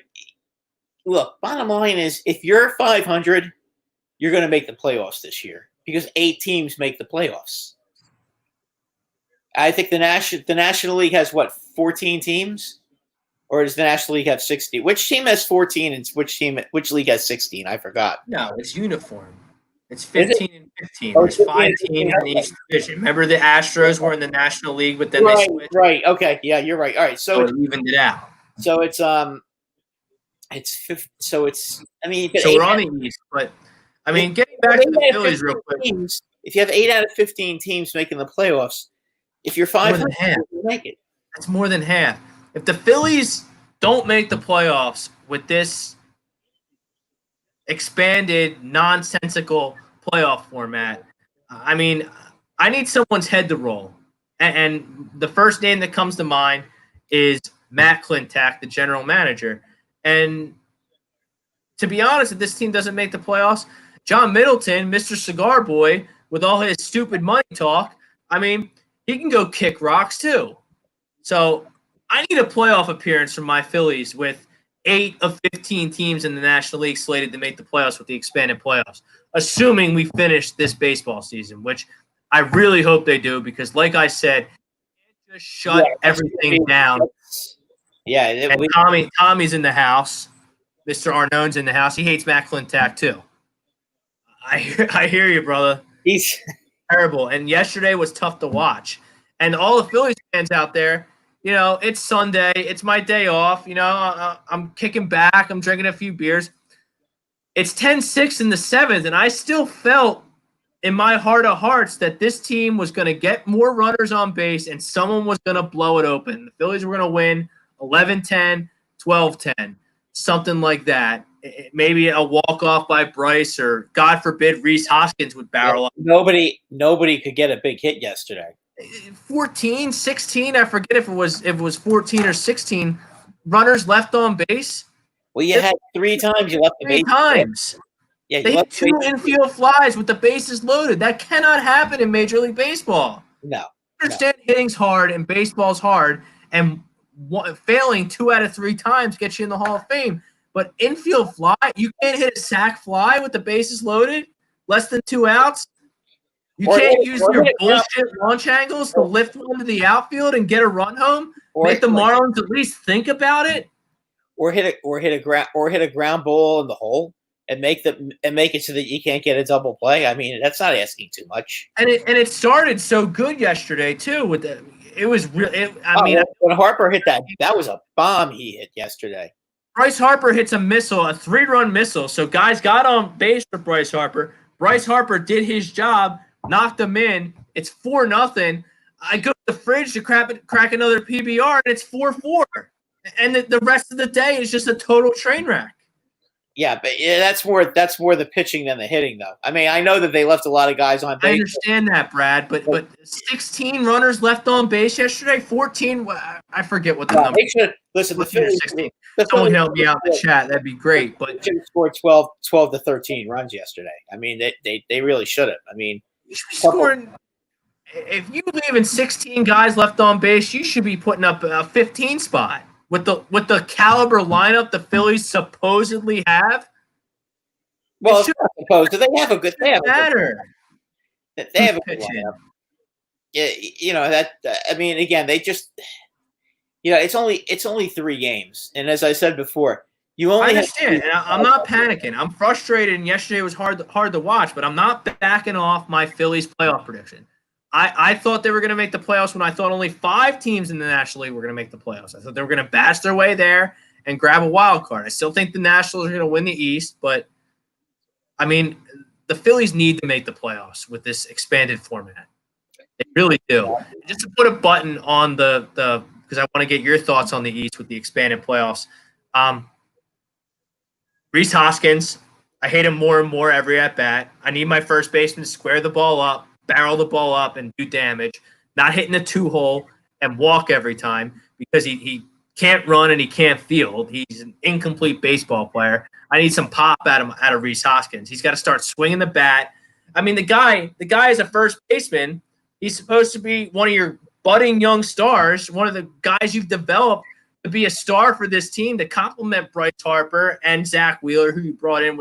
look, bottom line is if you're 500, you're going to make the playoffs this year because 8 teams make the playoffs. I think the National League has, 14 teams? Or does the National League have 60? Which team has 14 and which league has 16? I forgot.
No, it's uniform. It's 15 and 15. There's 5 teams in each division. Remember the Astros were in the National League, but then they switched?
Right. Okay. Yeah, you're right. All right. So
it evened it out.
So it's so it's I mean,
so we're on the East, but I mean, getting back to the Phillies real quick.
Teams, if you have 8 out of 15 teams making the playoffs, if you're 500, you make it.
That's more than half. If the Phillies don't make the playoffs with this expanded, nonsensical playoff format, I mean, I need someone's head to roll. And the first name that comes to mind is Matt Klintak, the general manager. And to be honest, if this team doesn't make the playoffs, John Middleton, Mr. Cigar Boy, with all his stupid money talk, I mean, he can go kick rocks too. So I need a playoff appearance from my Phillies with 8 of 15 teams in the National League slated to make the playoffs with the expanded playoffs, assuming we finish this baseball season, which I really hope they do because, like I said, you can't just shut everything down.
Yeah.
And Tommy's in the house. Mr. Arnone's in the house. He hates Matt Klintak too. I hear you, brother.
He's
terrible. And yesterday was tough to watch. And all the Phillies fans out there, it's Sunday. It's my day off. I'm kicking back. I'm drinking a few beers. It's 10-6 in the 7th, and I still felt in my heart of hearts that this team was going to get more runners on base and someone was going to blow it open. The Phillies were going to win 11-10, 12-10, something like that. maybe a walk-off by Bryce, or God forbid Rhys Hoskins would barrel up.
Nobody could get a big hit yesterday.
14, 16, I forget if it was 14 or 16 runners left on base.
Well, you had 3 times you left the base.
3 times.
Yeah,
they hit 2 infield flies with the bases loaded. That cannot happen in Major League Baseball.
No.
I understand hitting's hard and baseball's hard, and failing 2 out of 3 times gets you in the Hall of Fame. But infield fly, you can't hit a sac fly with the bases loaded, less than 2 outs. You can't use your bullshit launch angles to lift one to the outfield and get a run home. Make the Marlins at least think about it.
Or hit a ground ball in the hole and make it so that you can't get a double play. I mean, that's not asking too much.
And it started so good yesterday too. When
Harper hit that was a bomb he hit yesterday.
Bryce Harper hits a 3-run missile. So guys got on base for Bryce Harper. Bryce Harper did his job, knocked them in. It's 4-0. I go to the fridge to crack another PBR, and it's 4-4. And the rest of the day is just a total train wreck.
Yeah, but that's more the pitching than the hitting, though. I mean, I know that they left a lot of guys on base.
I understand that, Brad, but 16 runners left on base yesterday. 14, I forget what the number.
Listen, the Phillies.
Someone help me out in the chat. That'd be great. But
they scored 12 to 13 runs yesterday. I mean, they really should have. I mean,
you should be scoring. If you believe in 16 guys left on base, you should be putting up a 15 spot. With the caliber lineup the Phillies supposedly have.
Well, it's not supposed to. They have a good
lineup.
They have a good lineup. Yeah, I mean, again, they just, it's only 3 games, and as I said before, you only.
I understand, and I'm not panicking. I'm frustrated, and yesterday was hard to watch, but I'm not backing off my Phillies playoff prediction. I thought they were going to make the playoffs when I thought only 5 teams in the National League were going to make the playoffs. I thought they were going to bash their way there and grab a wild card. I still think the Nationals are going to win the East, but, I mean, the Phillies need to make the playoffs with this expanded format. They really do. Just to put a button on the because I want to get your thoughts on the East with the expanded playoffs. Rhys Hoskins, I hate him more and more every at-bat. I need my first baseman to square the ball up, barrel the ball up, and do damage, not hitting a 2-hole and walk every time because he can't run and he can't field. He's an incomplete baseball player. I need some pop out of Rhys Hoskins. He's got to start swinging the bat. I mean, the guy is a first baseman. He's supposed to be one of your budding young stars, one of the guys you've developed to be a star for this team to complement Bryce Harper and Zach Wheeler, who you brought in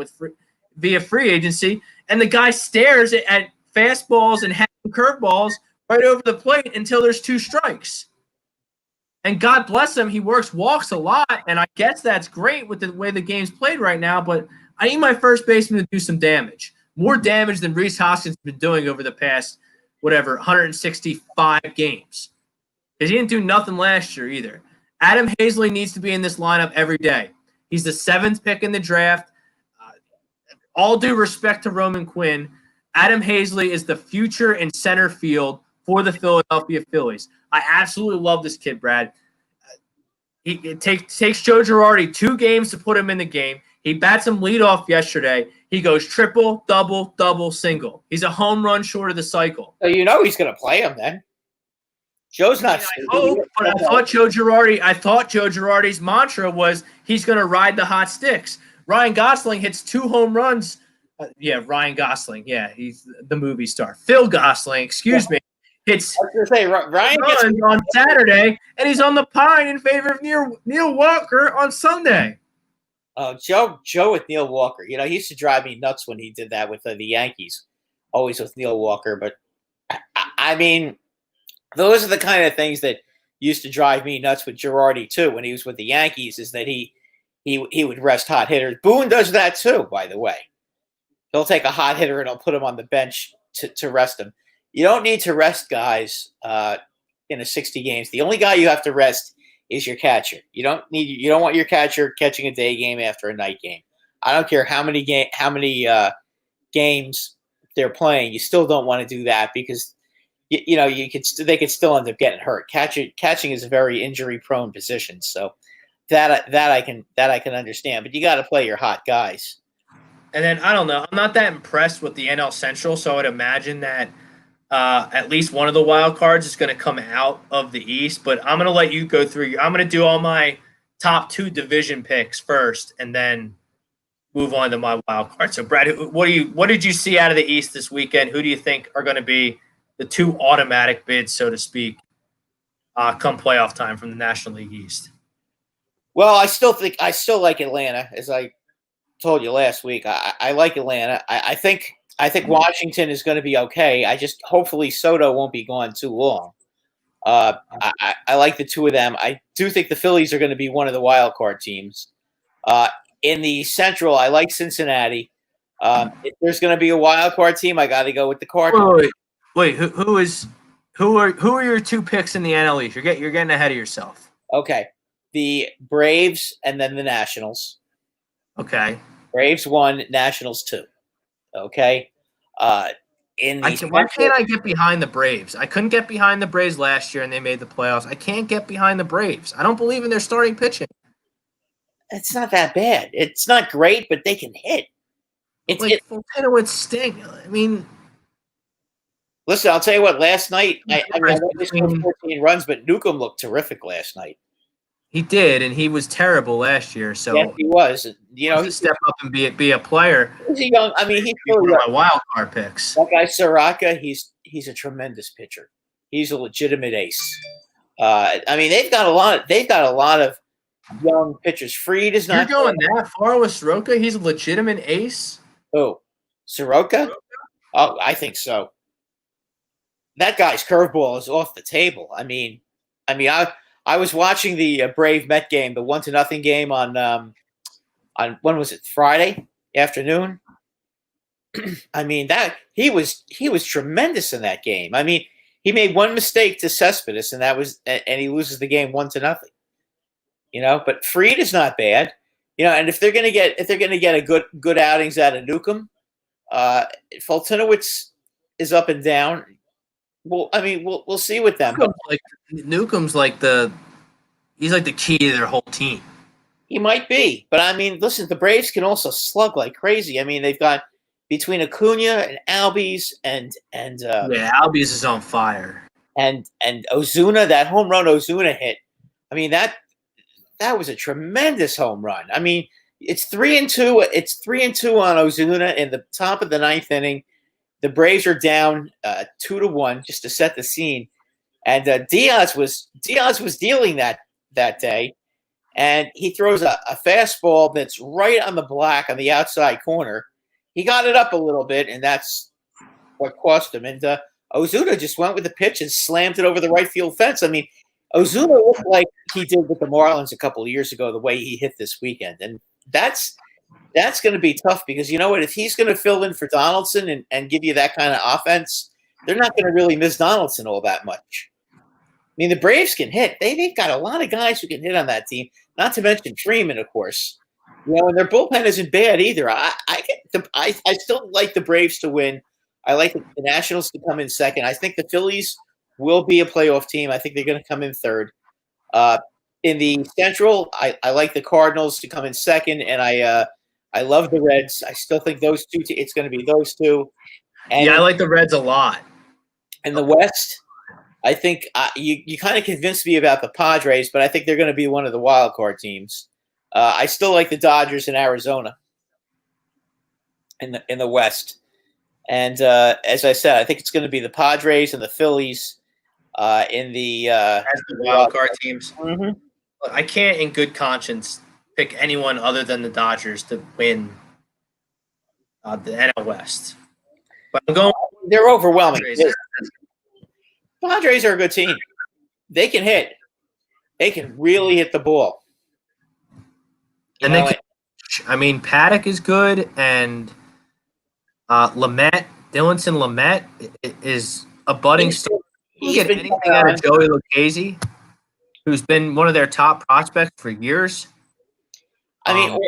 via free agency. And the guy stares at fastballs and curveballs right over the plate until there's 2 strikes. And God bless him, he walks a lot, and I guess that's great with the way the game's played right now, but I need my first baseman to do some damage. More damage than Rhys Hoskins has been doing over the past, 165 games. Because he didn't do nothing last year either. Adam Hazley needs to be in this lineup every day. He's the 7th pick in the draft. All due respect to Roman Quinn, Adam Hazley is the future in center field for the Philadelphia Phillies. I absolutely love this kid, Brad. It takes Joe Girardi 2 games to put him in the game. He bats him leadoff yesterday. He goes triple, double, double, single. He's a home run short of the cycle.
So he's going to play him then. Joe's not.
I hope, but I thought Joe Girardi's mantra was he's going to ride the hot sticks. Ryan Gosling hits 2 home runs. Ryan Gosling. Yeah, he's the movie star. Phil Gosling, excuse me. Hits
Ryan
runs on Saturday, and he's on the pine in favor of Neil Walker on Sunday.
Oh, Joe with Neil Walker. He used to drive me nuts when he did that with the Yankees, always with Neil Walker. But, I mean, those are the kind of things that used to drive me nuts with Girardi, too, when he was with the Yankees, is that he would rest hot hitters. Boone does that, too, by the way. He'll take a hot hitter and he'll put him on the bench to rest him. You don't need to rest guys in a 60 games. The only guy you have to rest is your catcher. You don't want your catcher catching a day game after a night game. I don't care how many games they're playing. You still don't want to do that because they could still end up getting hurt. Catching is a very injury prone position. So that I can understand. But you got to play your hot guys.
And then I don't know. I'm not that impressed with the NL Central, so I would imagine that at least one of the wild cards is going to come out of the East. But I'm going to let you go through. I'm going to do all my top 2 division picks first, and then move on to my wild card. So, Brad, what did you see out of the East this weekend? Who do you think are going to be the 2 automatic bids, so to speak, come playoff time from the National League East?
Well, I still like Atlanta, as I told you last week. I like Atlanta. I think Washington is going to be okay. I just hopefully Soto won't be gone too long. I like the 2 of them. I do think the Phillies are going to be one of the wild card teams. In the Central, I like Cincinnati. If there's going to be a wild card team, I got to go with the Cardinals.
Wait, who are your 2 picks in the NL East? You're getting ahead of yourself.
Okay, the Braves and then the Nationals.
Okay,
Braves 1, Nationals 2. Okay. Why
can't I get behind the Braves? I couldn't get behind the Braves last year, and they made the playoffs. I can't get behind the Braves. I don't believe in their starting pitching.
It's not that bad. It's not great, but they can hit.
Fulton would stink. I mean,
listen, I'll tell you what. Last night, I scored 14 runs, but Newcomb looked terrific last night.
He did, and he was terrible last year. So
yes, he was. You know,
he step up and be a player.
He's a young. I mean, he's
one of my wild card picks.
That guy Soraka, he's a tremendous pitcher. He's a legitimate ace. I mean, they've got a lot of young pitchers. Fried is not.
You're going that far with Soroka? He's a legitimate ace?
Oh, Soroka? Oh, I think so. That guy's curveball is off the table. I mean, I was watching the Brave Met game, the 1-0 game on when was it? Friday afternoon. I mean, that he was tremendous in that game. I mean, he made one mistake to Cespedes, and he loses the game 1-0. You know, but Fried is not bad. You know, and if they're gonna get a good outings out of Newcomb, Fultonowicz is up and down. Well, I mean, we'll see with them.
Newcomb's like he's like the key to their whole team.
He might be, but I mean, listen, the Braves can also slug like crazy. I mean, they've got between Acuna and Albies and
Albies is on fire.
And Ozuna, that home run Ozuna hit. I mean, that was a tremendous home run. I mean, it's 3-2. It's 3-2 on Ozuna in the top of the 9th inning. The Braves are down 2-1 just to set the scene, and Diaz was dealing that day, and he throws a fastball that's right on the black on the outside corner. He got it up a little bit, and that's what cost him. And Ozuna just went with the pitch and slammed it over the right field fence. I mean, Ozuna looked like he did with the Marlins a couple of years ago, the way he hit this weekend, and that's going to be tough because you know what? If he's going to fill in for Donaldson and give you that kind of offense, they're not going to really miss Donaldson all that much. I mean, the Braves can hit. They've got a lot of guys who can hit on that team, not to mention Freeman, of course. You know, and their bullpen isn't bad either. I still like the Braves to win. I like the Nationals to come in second. I think the Phillies will be a playoff team. I think they're going to come in third. In the Central, I like the Cardinals to come in second, and I love the Reds. I still think those two. It's going to be those two. And
I like the Reds a lot.
In the West, I think you kind of convinced me about the Padres, but I think they're going to be one of the wild card teams. I still like the Dodgers in Arizona in the West. And as I said, I think it's going to be the Padres and the Phillies in the
as the wild card teams.
Mm-hmm.
I can't, in good conscience, pick anyone other than the Dodgers to win the NL West. But I'm going.
They're overwhelming. Padres are a good team. They can hit. They can really hit the ball.
And they can, I mean, Paddock is good, and Lamet, Dillinson Lamet is a budding star. You can get anything out of Joey Lucchesi, who's been one of their top prospects for years.
I mean,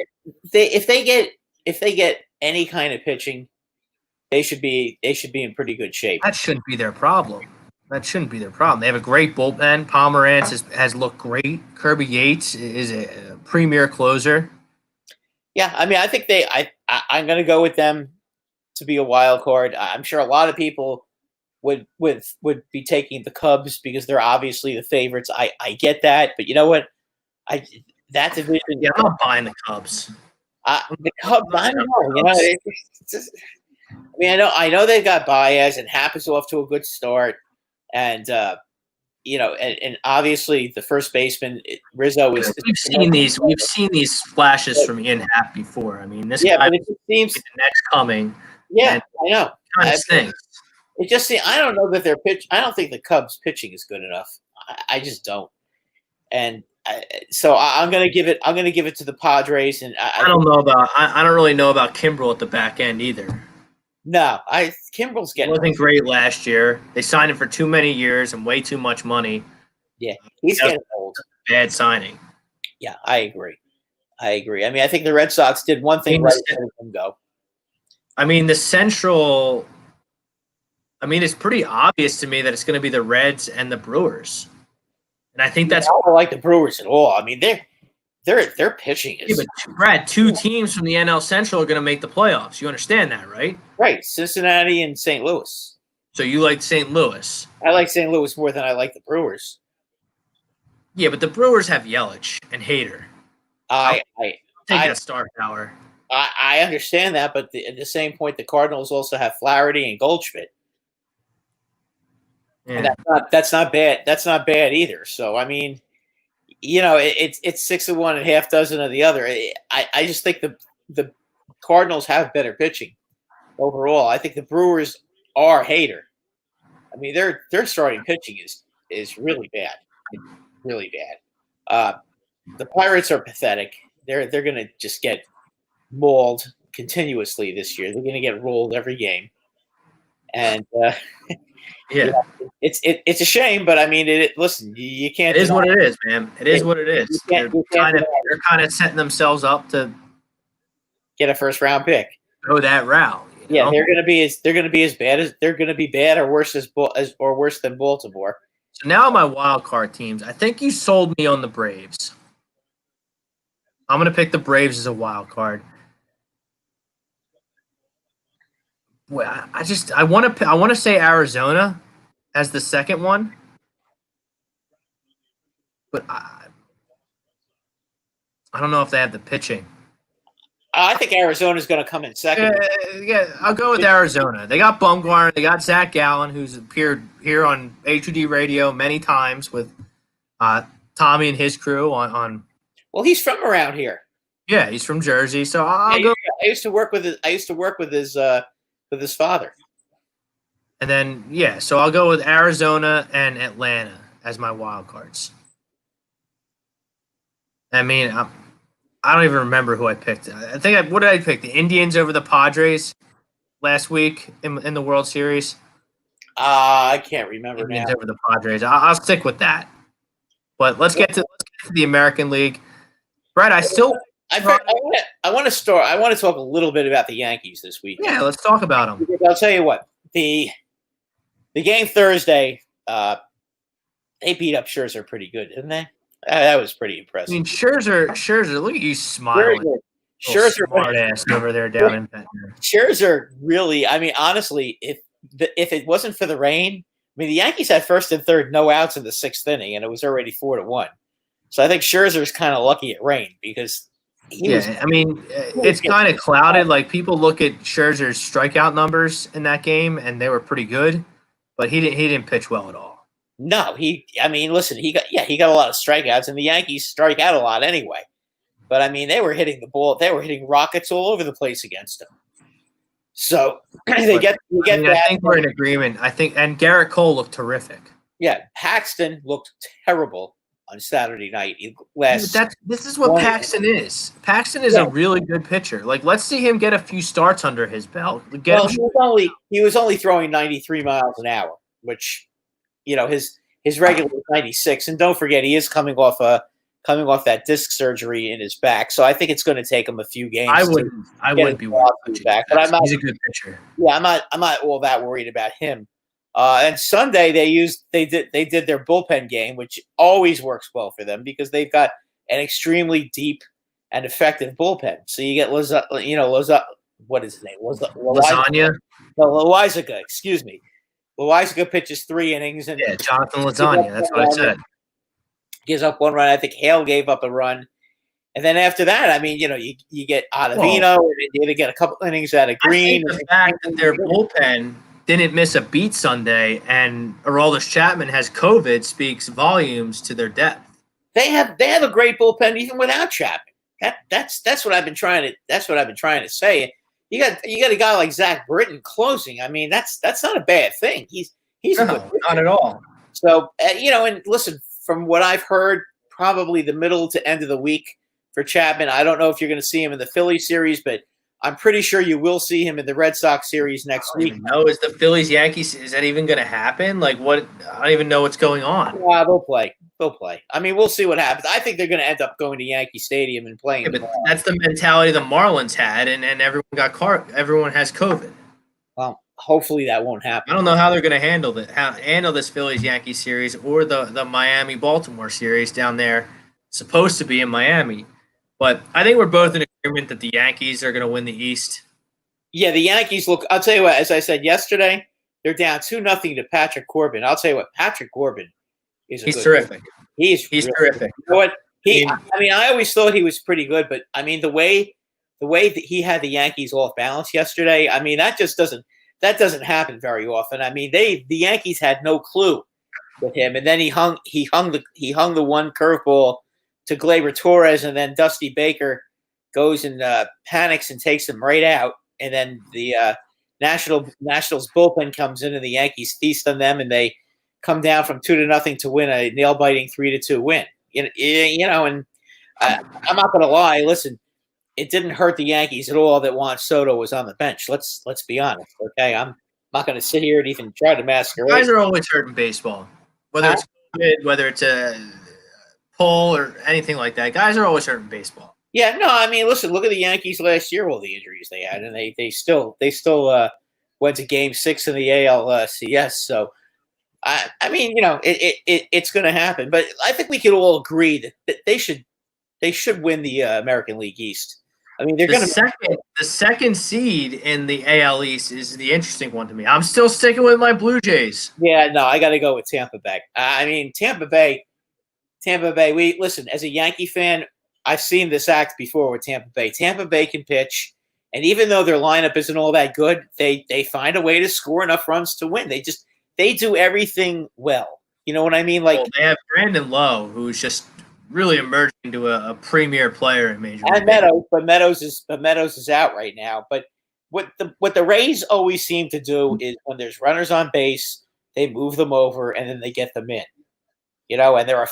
if they get any kind of pitching, they should be in pretty good shape.
That shouldn't be their problem. That shouldn't be their problem. They have a great bullpen. Pomerantz has looked great. Kirby Yates is a premier closer.
Yeah, I mean, I think I'm going to go with them to be a wild card. I'm sure a lot of people would be taking the Cubs because they're obviously the favorites. I get that, but you know what? That division.
Yeah, I'm not buying the Cubs.
The Cubs. I don't know. You know, I know they've got Baez and Happ is off to a good start, and and obviously the first baseman Rizzo is.
We've seen these flashes from Ian Happ before. I mean, this guy
but it just seems
the next coming.
Yeah, I know.
Kind of stinks.
It just seems I don't know that their pitch. I don't think the Cubs pitching is good enough. I just don't, and so I'm going to give it. I'm going to give it to the Padres, and
I don't know about. I don't really know about Kimbrel at the back end either.
No, Kimbrel's getting.
Wasn't great last year. They signed him for too many years and way too much money.
Yeah, he's getting old.
Bad signing.
Yeah, I agree. I mean, I think the Red Sox did one thing right to let him go.
I mean, the Central. I mean, it's pretty obvious to me that it's going to be the Reds and the Brewers, and I think that's.
I don't like the Brewers at all. I mean, their pitching is.
Yeah, but Brad, two teams from the NL Central are going to make the playoffs. You understand that, right?
Right, Cincinnati and St. Louis.
So you like St. Louis?
I like St. Louis more than I like the Brewers.
Yeah, but the Brewers have Yelich and Hader.
I
take that star power.
I understand that, but at the same point, the Cardinals also have Flaherty and Goldschmidt. Yeah. And that's not bad. That's not bad either. So I mean, it's 6 of one and half dozen of the other. I just think the Cardinals have better pitching overall. I think the Brewers are Hader. I mean, their starting pitching is really bad, really bad. The Pirates are pathetic. They're going to just get mauled continuously this year. They're going to get rolled every game, and yeah, it's a shame. But I mean, listen, you can't.
It is what it is, man. It is what it is. They're kind of setting themselves up to
get a first round pick.
Go that route.
Yeah, they're going to be as bad as they're going to be bad or worse or worse than Baltimore.
So now my wild card teams. I think you sold me on the Braves. I'm going to pick the Braves as a wild card. Well, I want to say Arizona as the second one, but I don't know if they have the pitching.
I think Arizona's going to come in second.
Yeah, I'll go with Arizona. They got Bumgarner. They got Zach Gallen, who's appeared here on A2D Radio many times with Tommy and his crew on.
Well, he's from around here.
Yeah, he's from Jersey, so I'll go.
I used to work with his father.
And then so I'll go with Arizona and Atlanta as my wild cards. I mean, I don't even remember who I picked. I think what did I pick? The Indians over the Padres last week in the World Series.
I can't remember
Indians
now.
Over the Padres. I'll stick with that. But let's get to the American League. Brad, I want to talk a little bit about the Yankees this week. Yeah, let's talk about them.
I'll tell you what. The game Thursday, they beat up Scherzer pretty good, didn't they? That was pretty impressive.
I mean, Scherzer, look at you smiling. Scherzer smart ass over there down in Ventnor.
Scherzer really, I mean, honestly, if it wasn't for the rain, I mean, the Yankees had first and third, no outs in the 6th inning, and it was already 4-1. So I think Scherzer's kind of lucky it rained because
I mean, it's kind of clouded. Like, people look at Scherzer's strikeout numbers in that game, and they were pretty good, but he didn't pitch well at all.
No, listen, he got a lot of strikeouts, and the Yankees strike out a lot anyway. But I mean, they were hitting the ball, they were hitting rockets all over the place against him. So I
think we're in agreement. And Garrett Cole looked terrific.
Yeah, Paxton looked terrible on Saturday night.
This is what Paxton is. Paxton is a really good pitcher. Like, let's see him get a few starts under his belt.
He was only throwing 93 miles an hour, which, his regular is 96. And don't forget, he is coming off that disc surgery in his back. So I think it's going to take him a few games.
I wouldn't be worried about
back. But
he's a good pitcher.
Yeah, I'm not all that worried about him. And Sunday they did their bullpen game, which always works well for them because they've got an extremely deep and effective bullpen. So you get what is his name?
Lasagna.
No, Loizaga, excuse me. Loizaga pitches 3 innings and
Jonathan Lasagna. That's what I said.
Gives up 1 run. I think Hale gave up a run. And then after that, I mean, you get Ottavino, and they get a couple innings out of Green.
I think the fact that their bullpen didn't miss a beat Sunday, and Aroldis Chapman has COVID speaks volumes to their depth.
They have a great bullpen even without Chapman. That's what I've been trying to say. You got a guy like Zach Britton closing. I mean, that's not a bad thing. He's
not at all.
So and listen, from what I've heard, probably the middle to end of the week for Chapman. I don't know if you're going to see him in the Philly series, but I'm pretty sure you will see him in the Red Sox series next week.
No, is the Phillies Yankees? Is that even going to happen? Like what? I don't even know what's going on.
Yeah, they'll play. I mean, we'll see what happens. I think they're going to end up going to Yankee Stadium and playing.
Yeah, but that's the mentality the Marlins had, and everyone has COVID.
Well, hopefully that won't happen.
I don't know how they're going to handle this Phillies Yankees series or the Miami Baltimore series down there. It's supposed to be in Miami, but I think we're both in agreement that the Yankees are going to win the East.
Yeah, the Yankees look. I'll tell you what. As I said yesterday, they're down 2-0 to Patrick Corbin. I'll tell you what. Patrick Corbin.
He's terrific.
He's
really terrific.
You know what? I always thought he was pretty good, but I mean the way that he had the Yankees off balance yesterday, I mean that doesn't happen very often. I mean the Yankees had no clue with him, and then he hung the one curveball to Gleyber Torres, and then Dusty Baker goes and panics and takes him right out, and then the Nationals bullpen comes in, and the Yankees feast on them, and they come down from 2-0 to win a nail-biting 3-2 win. And I'm not going to lie. Listen, it didn't hurt the Yankees at all that Juan Soto was on the bench. Let's be honest, okay? I'm not going to sit here and even try to masquerade.
Guys are always hurt in baseball, whether it's COVID, whether it's a pull or anything like that. Guys are always hurt in baseball.
Yeah, no, I mean, listen, look at the Yankees last year, all the injuries they had, and they still went to Game 6 in the ALCS. So. I mean, it's going to happen, but I think we can all agree that they should win the American League East. I mean,
the second seed in the AL East is the interesting one to me. I'm still sticking with my Blue Jays.
Yeah, no, I got to go with Tampa Bay. I mean, Tampa Bay. We listen as a Yankee fan. I've seen this act before with Tampa Bay. Tampa Bay can pitch, and even though their lineup isn't all that good, they find a way to score enough runs to win. They do everything well. You know what I mean? Like
they have Brandon Lowe, who's just really emerging into a premier player in Major League.
And Meadows is out right now. But what the Rays always seem to do is when there's runners on base, they move them over and then they get them in. And they're a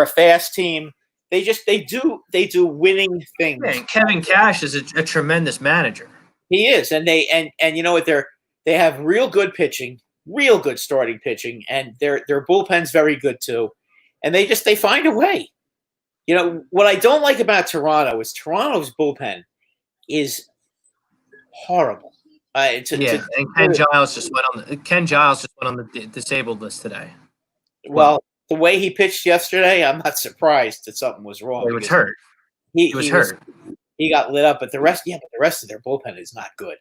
fast team. They do winning things.
Man, Kevin Cash is a tremendous manager.
He is, and you know what? They have real good pitching. Real good starting pitching, and their bullpen's very good too. And they find a way. What I don't like about Toronto is Toronto's bullpen is horrible.
And Ken Giles just went on the disabled list today.
Well, the way he pitched yesterday, I'm not surprised that something was wrong.
He was hurt. He was hurt.
He got lit up, but the rest of their bullpen is not good.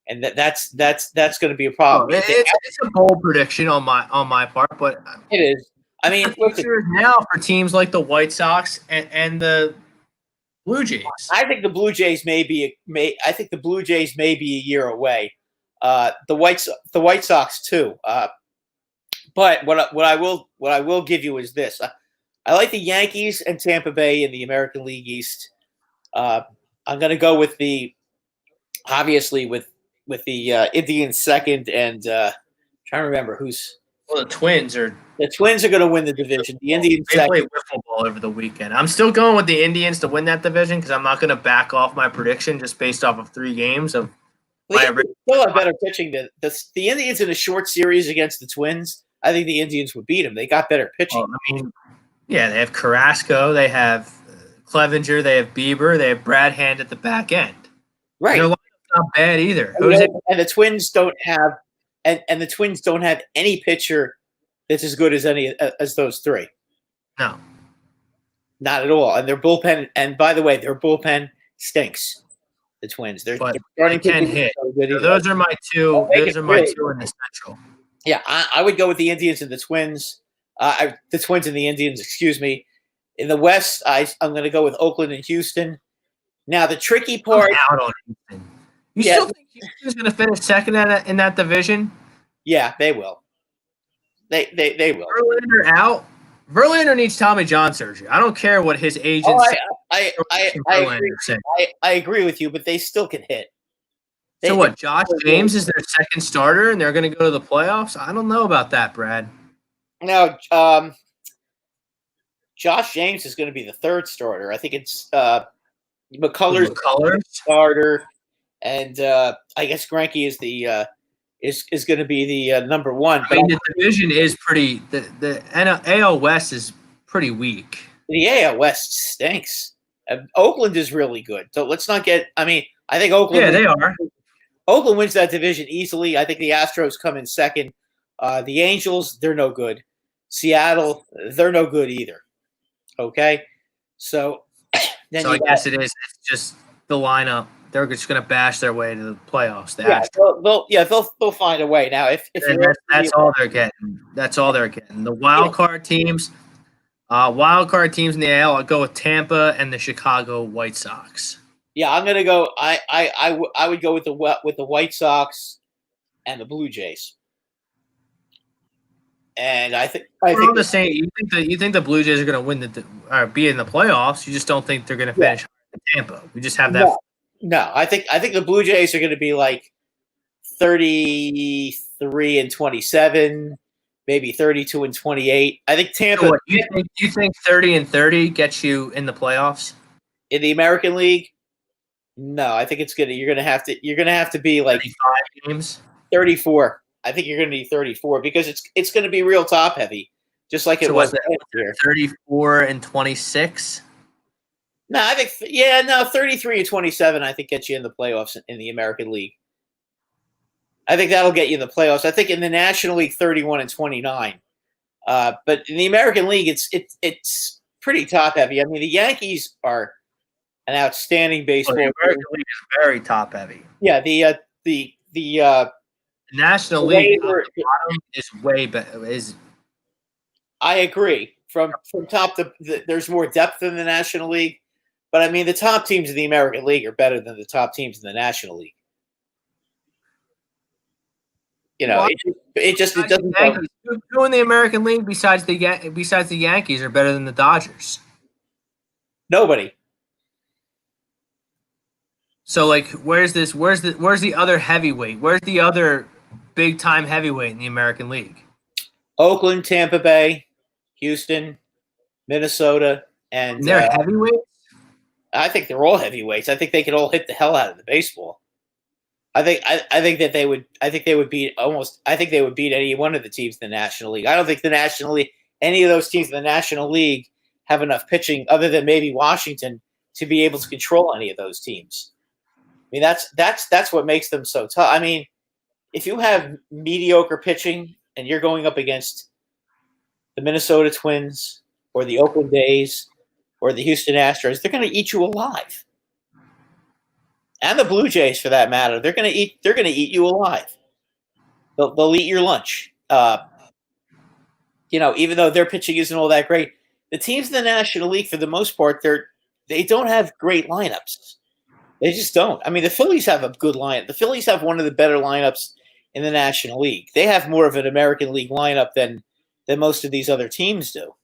And that's going to be a problem.
It's a bold prediction on my part, but
it is. I mean,
now for teams like the White Sox and the Blue Jays.
I think the Blue Jays may be a year away. The White Sox too. But what I will give you is this: I like the Yankees and Tampa Bay in the American League East. I'm going to go with obviously with the Indians second, and trying to remember who's.
Well, the Twins are
going to win the division. The Indians
they play wiffle ball over the weekend. I'm still going with the Indians to win that division because I'm not going to back off my prediction just based off of 3 games of.
They still have better pitching than the Indians in a short series against the Twins. I think the Indians would beat them. They got better pitching.
They have Carrasco, they have Clevenger, they have Bieber, they have Brad Hand at the back end.
Right.
Their lineup's not bad either.
And the Twins don't have and the Twins don't have any pitcher that's as good as those three.
No,
not at all. And their bullpen, and by the way, their bullpen stinks. The Twins, they're
starting can hit. So those are my two. Those are my two in the Central.
Yeah, I would go with the Indians and the Twins. The Twins and the Indians, excuse me. In the West, I'm going to go with Oakland and Houston. Now, the tricky part.
I'm out on Houston. You still think Houston's going to finish second in that division?
Yeah, they will. They will.
Verlander out. Verlander needs Tommy John surgery. I don't care what his agent says.
I agree with you, but they still can hit.
So what? Josh James is their second starter, and they're going to go to the playoffs? I don't know about that, Brad.
No, Josh James is going to be the third starter. I think it's McCullers starter, and I guess Greinke is the is going to be the number one.
I mean, the division is pretty. The AL West is pretty weak.
The AL West stinks. Oakland is really good. So let's not get. I mean, I think Oakland.
Yeah, they are.
Oakland wins that division easily. I think the Astros come in second. The Angels, they're no good. Seattle, they're no good either. Okay, so
then I guess it is. It's just the lineup. They're just going to bash their way to the playoffs.
They'll find a way. Now, if
that's all they're getting. That's all they're getting. The wild card teams. Wild card teams in the AL. I'll go with Tampa and the Chicago White Sox.
Yeah, I'm gonna go. I would go with the White Sox and the Blue Jays. And I think
on the same. You think the Blue Jays are going to win or be in the playoffs? You just don't think they're going to finish in Tampa. We just have that.
No, I think the Blue Jays are going to be like 33-27, maybe 32-28. I think Tampa.
So you think 30-30 gets you in the playoffs
in the American League? No, I think you're gonna have to be like
35 games.
34. I think you're gonna need 34 because it's gonna be real top heavy, just like it was last year.
34-26.
No, I think 33-27. I think gets you in the playoffs in the American League. I think that'll get you in the playoffs. I think in the National League 31-29. But in the American League, it's pretty top heavy. I mean, the Yankees are an outstanding baseball.
The American League is very top heavy.
Yeah, the
National League is way better.
I agree. From top to there's more depth in the National League, but I mean the top teams in the American League are better than the top teams in the National League. You know, it doesn't.
Who in the American League besides the Yankees are better than the Dodgers?
Nobody.
So like, where's the other heavyweight? Where's the other big time heavyweight in the American League?
Oakland, Tampa Bay, Houston, Minnesota, and
they're heavyweights.
I think they're all heavyweights. I think they could all hit the hell out of the baseball. I think they would beat any one of the teams in the National League. I don't think the National League, any of those teams in the National League, have enough pitching other than maybe Washington to be able to control any of those teams. I mean, that's what makes them so tough. I mean, if you have mediocre pitching and you're going up against the Minnesota Twins or the Oakland A's or the Houston Astros, they're going to eat you alive. And the Blue Jays, for that matter, they're going to eat you alive. They'll eat your lunch. Even though their pitching isn't all that great, the teams in the National League, for the most part, they don't have great lineups. They just don't. I mean, the Phillies have a good lineup. The Phillies have one of the better lineups in the National League. They have more of an American League lineup than most of these other teams do.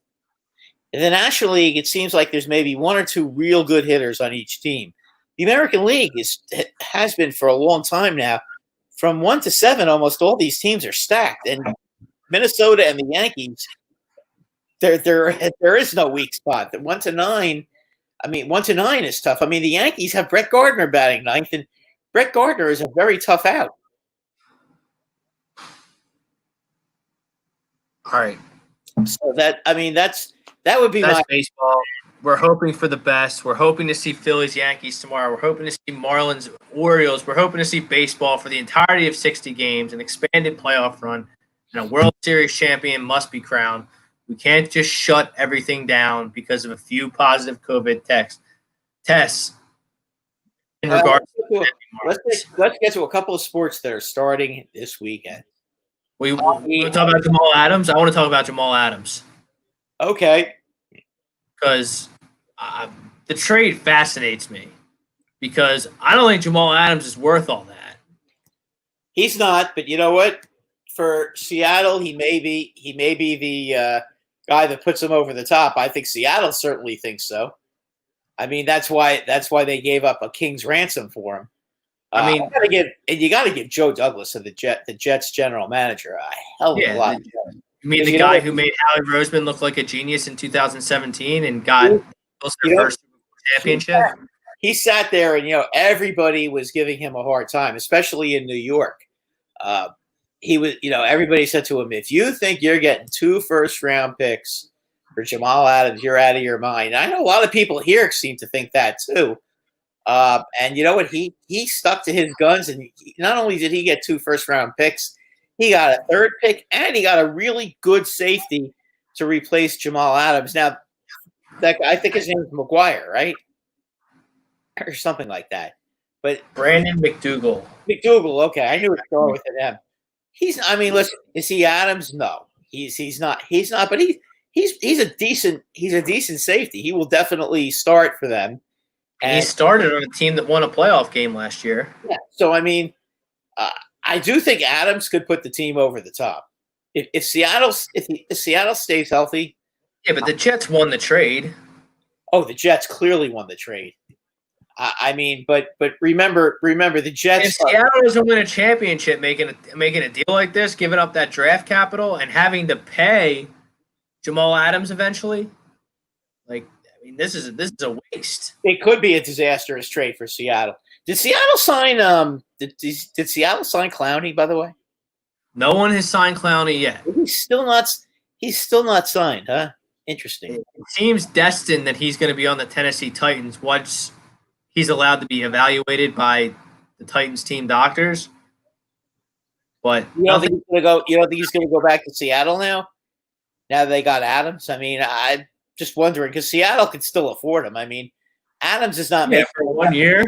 In the National League, it seems like there's maybe one or two real good hitters on each team. The American League has been for a long time now. From 1 to 7, almost all these teams are stacked. And Minnesota and the Yankees, there is no weak spot. The 1 to 9, 1 to 9 is tough. I mean, the Yankees have Brett Gardner batting ninth, and Brett Gardner is a very tough out.
All right.
So that would be
that's baseball. we're hoping for the best. We're hoping to see Phillies, Yankees tomorrow. We're hoping to see Marlins, Orioles. We're hoping to see baseball for the entirety of 60 games, an expanded playoff run, and a World Series champion must be crowned. We can't just shut everything down because of a few positive COVID tests. In regards
let's get to a couple of sports that are starting this weekend.
We want to talk about Jamal Adams. I want to talk about Jamal Adams.
Okay.
Because the trade fascinates me. Because I don't think Jamal Adams is worth all that.
He's not, but you know what? For Seattle, he may be the guy that puts him over the top. I think Seattle certainly thinks so. I mean, that's why they gave up a king's ransom for him. I mean, you got to give Joe Douglas of the Jets general manager a hell of a lot.
You mean the guy who made Howie Roseman look like a genius in 2017 and got their first championship?
He sat there and, everybody was giving him a hard time, especially in New York. He was, everybody said to him, if you think you're getting 2 first-round picks for Jamal Adams, you're out of your mind. I know a lot of people here seem to think that too. And you know what? He stuck to his guns, and not only did he get 2 first-round picks, he got a 3rd pick, and he got a really good safety to replace Jamal Adams. Now, I think his name is McGuire, right? Or something like that. But
Brandon Mcdougall.
Mcdougall, okay. I knew it started with an M. Listen, is he Adams? No. He's not, but he's a decent safety. He will definitely start for them.
And he started on a team that won a playoff game last year.
Yeah. So I do think Adams could put the team over the top. If Seattle stays healthy.
Yeah, but the Jets won the trade.
Oh, the Jets clearly won the trade. But remember the Jets.
If Seattle doesn't win a championship, making a deal like this, giving up that draft capital and having to pay Jamal Adams eventually, this is a waste.
It could be a disastrous trade for Seattle. Did Seattle sign? Did Seattle sign Clowney? By the way,
no one has signed Clowney yet.
He's still not signed, huh? Interesting.
It seems destined that he's going to be on the Tennessee Titans once he's allowed to be evaluated by the Titans team doctors. But
you don't think he's going to go back to Seattle now? Now that they got Adams? I'm just wondering because Seattle could still afford him. Adams is not making
for 1 year.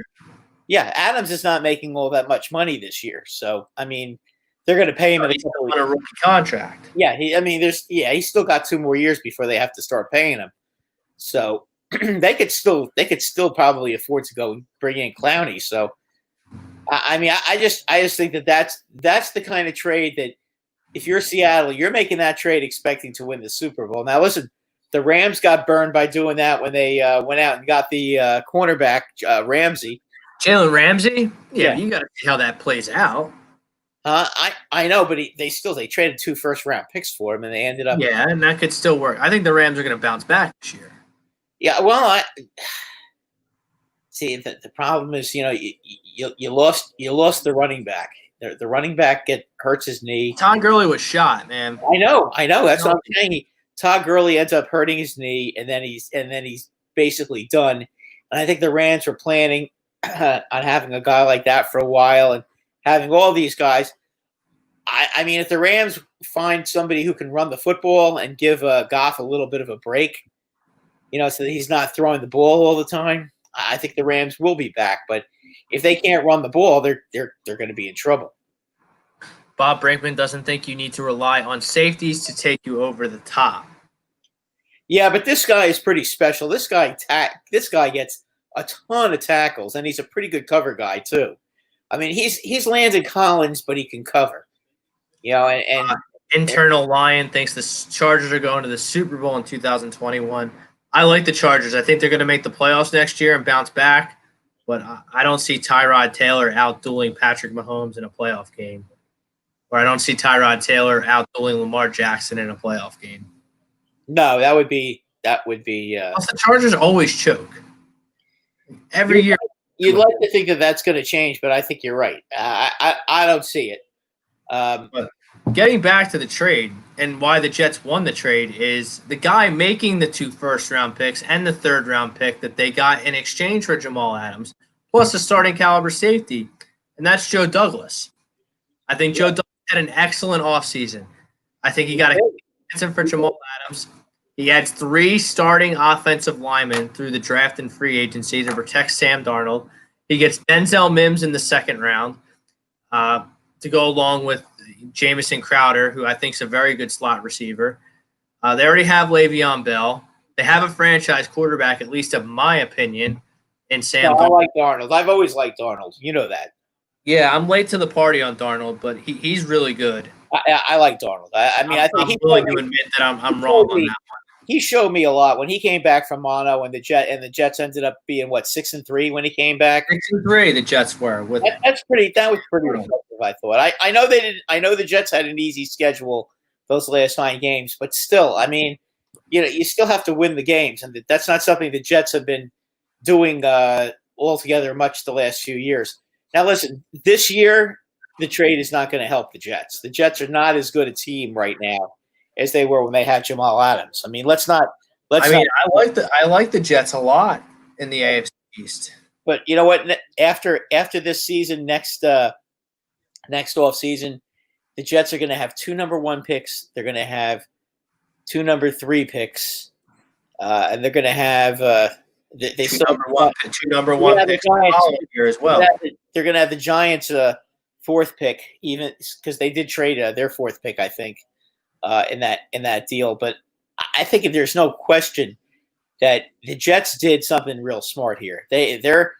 Yeah, Adams is not making all that much money this year. So they're going to pay him
on a rookie contract.
Yeah, he's still got 2 more years before they have to start paying him. So they could still probably afford to go bring in Clowney. So I just think that's the kind of trade that if you're Seattle, you're making that trade expecting to win the Super Bowl. Now listen, the Rams got burned by doing that when they went out and got the cornerback Ramsey.
Jalen Ramsey? Yeah, you got to see how that plays out.
I know, but they traded 2 first-round picks for him, and they ended up.
Yeah, and that could still work. I think the Rams are going to bounce back this year.
Yeah, well, see the problem is you lost the running back. The running back hurts his knee.
Todd Gurley was shot, man.
I know. That's what I'm saying. Todd Gurley ends up hurting his knee, and then he's basically done. And I think the Rams were planning on having a guy like that for a while and having all these guys. If the Rams find somebody who can run the football and give Goff a little bit of a break, so that he's not throwing the ball all the time, I think the Rams will be back. But if they can't run the ball, they're going to be in trouble.
Bob Brinkman doesn't think you need to rely on safeties to take you over the top.
Yeah, but this guy is pretty special. This guy gets a ton of tackles, and he's a pretty good cover guy too. He's Landon Collins, but he can cover. And
internal Lion thinks the Chargers are going to the Super Bowl in 2021. I like the Chargers. I think they're going to make the playoffs next year and bounce back, but I don't see Tyrod Taylor out-dueling Patrick Mahomes in a playoff game. Or I don't see Tyrod Taylor out-dueling Lamar Jackson in a playoff game.
No, that would be.
Also, the Chargers always choke. Every year.
You'd like to think that that's going to change, but I think you're right. I don't see it.
But getting back to the trade, and why the Jets won the trade is the guy making the 2 first-round picks and the 3rd-round pick that they got in exchange for Jamal Adams, plus a starting caliber safety, and that's Joe Douglas. I think Joe Douglas had an excellent offseason. I think he got a answer for Jamal Adams. He adds 3 starting offensive linemen through the draft and free agency to protect Sam Darnold. He gets Denzel Mims in the 2nd round to go along with Jamison Crowder, who I think is a very good slot receiver. They already have Le'Veon Bell. They have a franchise quarterback, at least of my opinion, in Sam Darnold.
I like Darnold. I've always liked Darnold. You know that.
Yeah, I'm late to the party on Darnold, but he's really good.
I like Darnold. I think he's
willing to admit that I'm wrong on that one.
He showed me a lot when he came back from mono, and the Jets ended up being 6-3 when he came back.
6-3, the Jets were.
That was pretty impressive, I thought. I know they didn't. I know the Jets had an easy schedule those last 9 games, but still, I mean, you still have to win the games, and that's not something the Jets have been doing altogether much the last few years. Now, listen, this year the trade is not going to help the Jets. The Jets are not as good a team right now as they were when they had Jamal Adams. I mean, I
like the Jets a lot in the AFC East.
But you know what? After this season, next off season, the Jets are going to have 2 number 1 picks. They're going to have 2 number 3 picks, and they're going to have they still
two number one picks here as well.
They're going to have the Giants' 4th pick, even because they did trade their 4th pick, I think. In that deal, but I think there's no question that the Jets did something real smart here. They're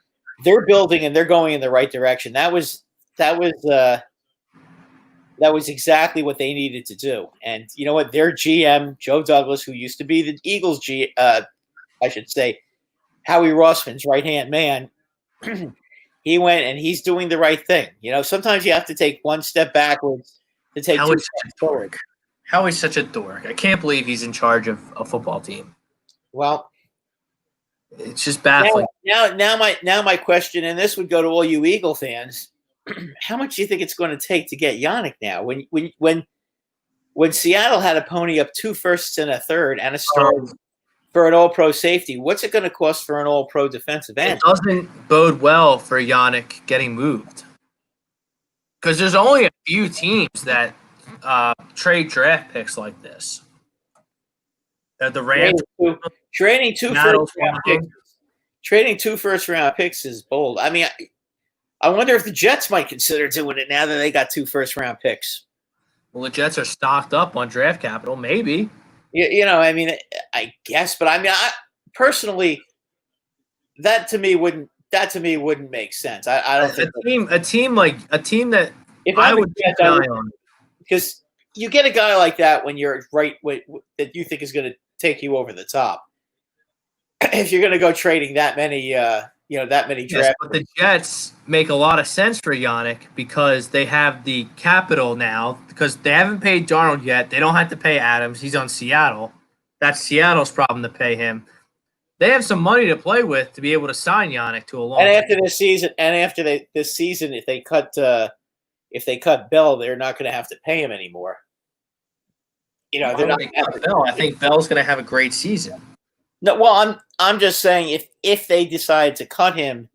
building and they're going in the right direction. That was exactly what they needed to do. And you know what? Their GM Joe Douglas, who used to be the Eagles I should say, Howie Rossman's right-hand man, he went and he's doing the right thing. Sometimes you have to take 1 step backwards to take 2 steps forward.
Howie's such a dork. I can't believe he's in charge of a football team.
Well,
it's just baffling.
Now my question, and this would go to all you Eagle fans: how much do you think it's going to take to get Yannick now? When Seattle had to pony up 2 firsts and a 3rd and a star for an All-Pro safety, what's it going to cost for an All-Pro defensive end?
It doesn't bode well for Yannick getting moved because there's only a few teams that trade draft picks like this. The Rams
trading 2 first-round picks is bold. I mean, I wonder if the Jets might consider doing it now that they got 2 first-round picks.
Well, the Jets are stocked up on draft capital, maybe.
I mean, I guess, but I mean, personally, that to me wouldn't make sense. I don't think
a team that
if I would get on. Because you get a guy like that when you're that you think is going to take you over the top. If you're going to go trading that many drafts.
But the Jets make a lot of sense for Yannick because they have the capital now because they haven't paid Darnold yet. They don't have to pay Adams. He's on Seattle. That's Seattle's problem to pay him. They have some money to play with to be able to sign Yannick to a long.
And after this season, if they cut Bell, they're not going to have to pay him anymore. They're not.
Bell. I think Bell's going to have a great season.
No, well, I'm just saying if they decide to cut him,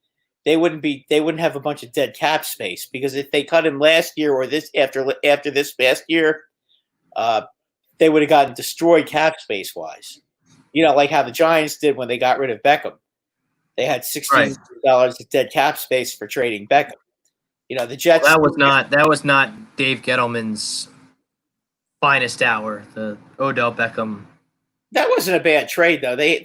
they wouldn't have a bunch of dead cap space because if they cut him last year or this after this past year, they would have gotten destroyed cap space wise. Like how the Giants did when they got rid of Beckham. They had $16 of dead cap space for trading Beckham. The Jets.
Well, that was not Dave Gettleman's finest hour. The Odell Beckham.
That wasn't a bad trade though. They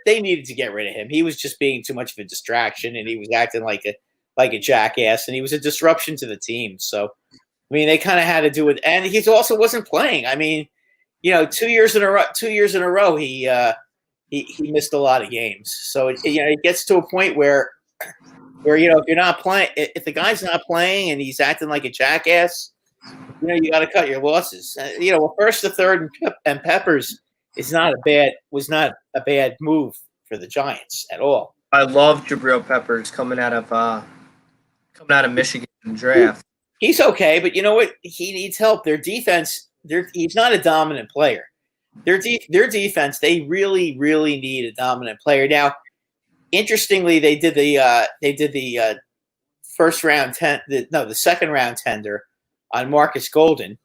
needed to get rid of him. He was just being too much of a distraction, and he was acting like a jackass, and he was a disruption to the team. So, I mean, they kind of had to do it, and he also wasn't playing. I mean, 2 years in a row, he missed a lot of games. So it gets to a point where if you're not playing, if the guy's not playing and he's acting like a jackass, you got to cut your losses. First to third and Peppers was not a bad move for the Giants at all.
I love Jabril Peppers coming out of Michigan in the draft.
He's okay, but you know what? He needs help. Their defense he's not a dominant player. Their defense, they really, really need a dominant player. Now, interestingly, they did the the second round tender on Marcus Golden,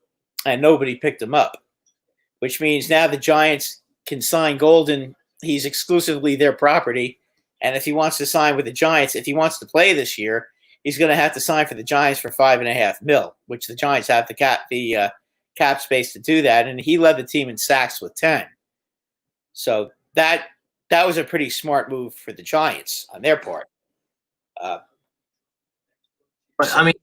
and nobody picked him up, which means now the Giants can sign Golden. He's exclusively their property, and if he wants to sign with the Giants, if he wants to play this year, he's going to have to sign for the Giants for $5.5 million, which the Giants have the cap space to do that, and he led the team in sacks with 10. So that was a pretty smart move for the Giants on their part.
But I mean,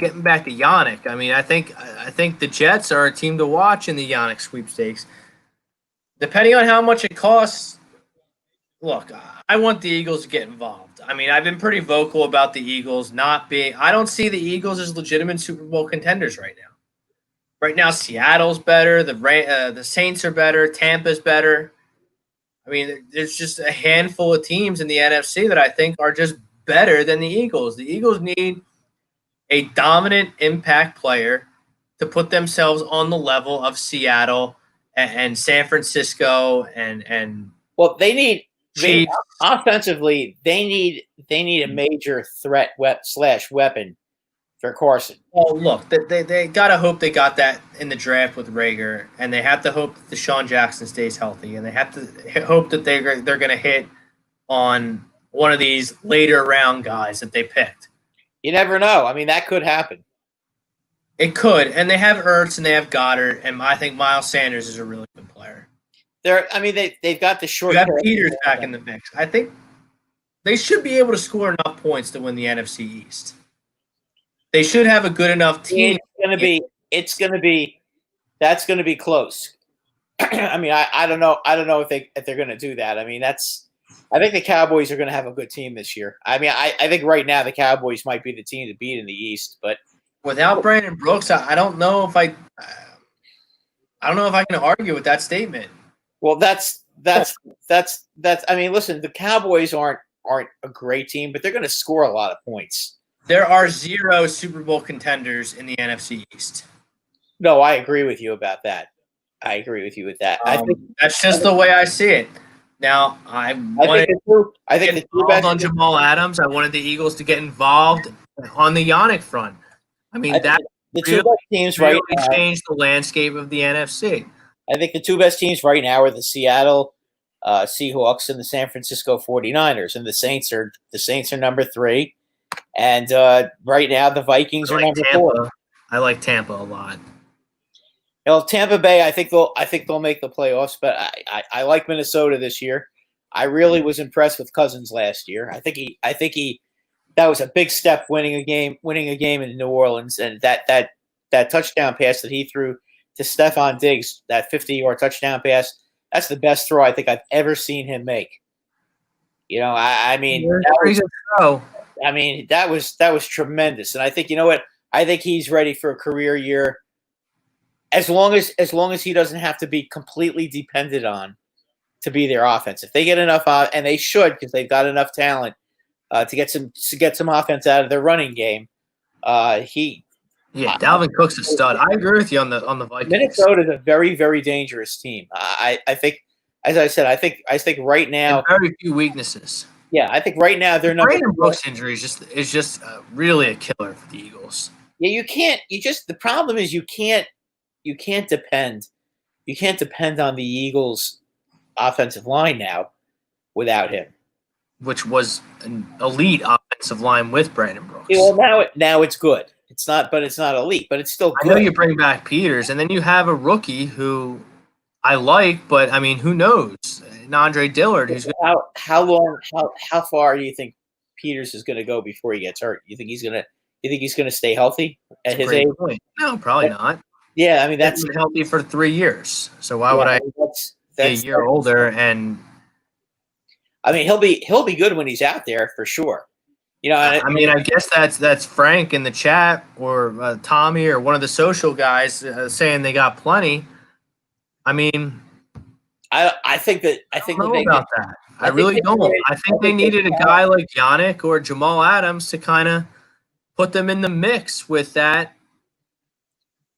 getting back to Yannick. I mean, I think the Jets are a team to watch in the Yannick sweepstakes. Depending on how much it costs, look, I want the Eagles to get involved. I mean, I've been pretty vocal about the Eagles not being. I don't see the Eagles as legitimate Super Bowl contenders right now. Right now, Seattle's better. The Saints are better. Tampa's better. I mean, there's just a handful of teams in the NFC that I think are just better than the Eagles. The Eagles need a dominant impact player to put themselves on the level of Seattle and San Francisco and
well, they offensively. They need a major threat weapon for Carson.
Well, look, they gotta hope they got that in the draft with Rager, and they have to hope that Deshaun Jackson stays healthy, and they have to hope that they're gonna hit on one of these later round guys that they picked.
You never know. I mean, that could happen.
It could, and they have Ertz and they have Goddard, and I think Miles Sanders is a really good player.
They've got the short.
You have Peters back in the mix. I think they should be able to score enough points to win the NFC East. They should have a good enough team.
That's going to be close. I mean, I don't know if they're going to do that. I mean, I think the Cowboys are going to have a good team this year. I mean, I think right now the Cowboys might be the team to beat in the East, but
without Brandon Brooks, I don't know if I can argue with that statement.
Well, that's. I mean, listen, the Cowboys aren't a great team, but they're going to score a lot of points.
There are 0 Super Bowl contenders in the NFC East.
No, I agree with you about that. I agree with you with that. I think
that's just the way I see it. Now, I think the two best on Jamal Adams. I wanted the Eagles to get involved on the Yannick front. I mean, that
the two best teams right now
changed the landscape of the NFC.
I think the two best teams right now are the Seattle Seahawks and the San Francisco 49ers, and the Saints are number 3. And right now, the Vikings are number 4.
I like Tampa a lot.
You know, Tampa Bay, I think they'll make the playoffs, but I like Minnesota this year. I really was impressed with Cousins last year. I think he that was a big step winning a game in New Orleans, and that touchdown pass that he threw to Stephon Diggs, that 50-yard touchdown pass, that's the best throw I think I've ever seen him make. You know, I mean, that was tremendous, and I think, you know what, I think he's ready for a career year. As long as he doesn't have to be completely dependent on to be their offense. If they get enough and they should, because they've got enough talent to get some offense out of their running game.
Dalvin Cook's a stud. I agree with you on the Vikings.
Minnesota is a very, very dangerous team. I think, as I said, I think right now
and very few weaknesses.
Yeah, I think right now they're
Brandon Brooks injury is just really a killer for the Eagles.
Yeah, you can't. The problem is you can't depend on the Eagles' offensive line now without him,
which was an elite offensive line with Brandon Brooks.
Yeah, well, now it's good. It's not elite, but it's still good.
I know you bring back Peters, and then you have a rookie who I like, but I mean, who knows? And Andre Dillard.
How far do you think Peters is going to go before he gets hurt? You think he's going to stay healthy at his age?
Point. No, probably not.
Yeah, I mean
that's been healthy for 3 years. So why would I be a year older? And
I mean, he'll be good when he's out there for sure. You know,
I mean, I guess that's Frank in the chat or Tommy or one of the social guys saying they got plenty. I mean,
I think
I don't know about that. I really don't. I think they needed a guy like Yannick or Jamal Adams to kind of put them in the mix with that.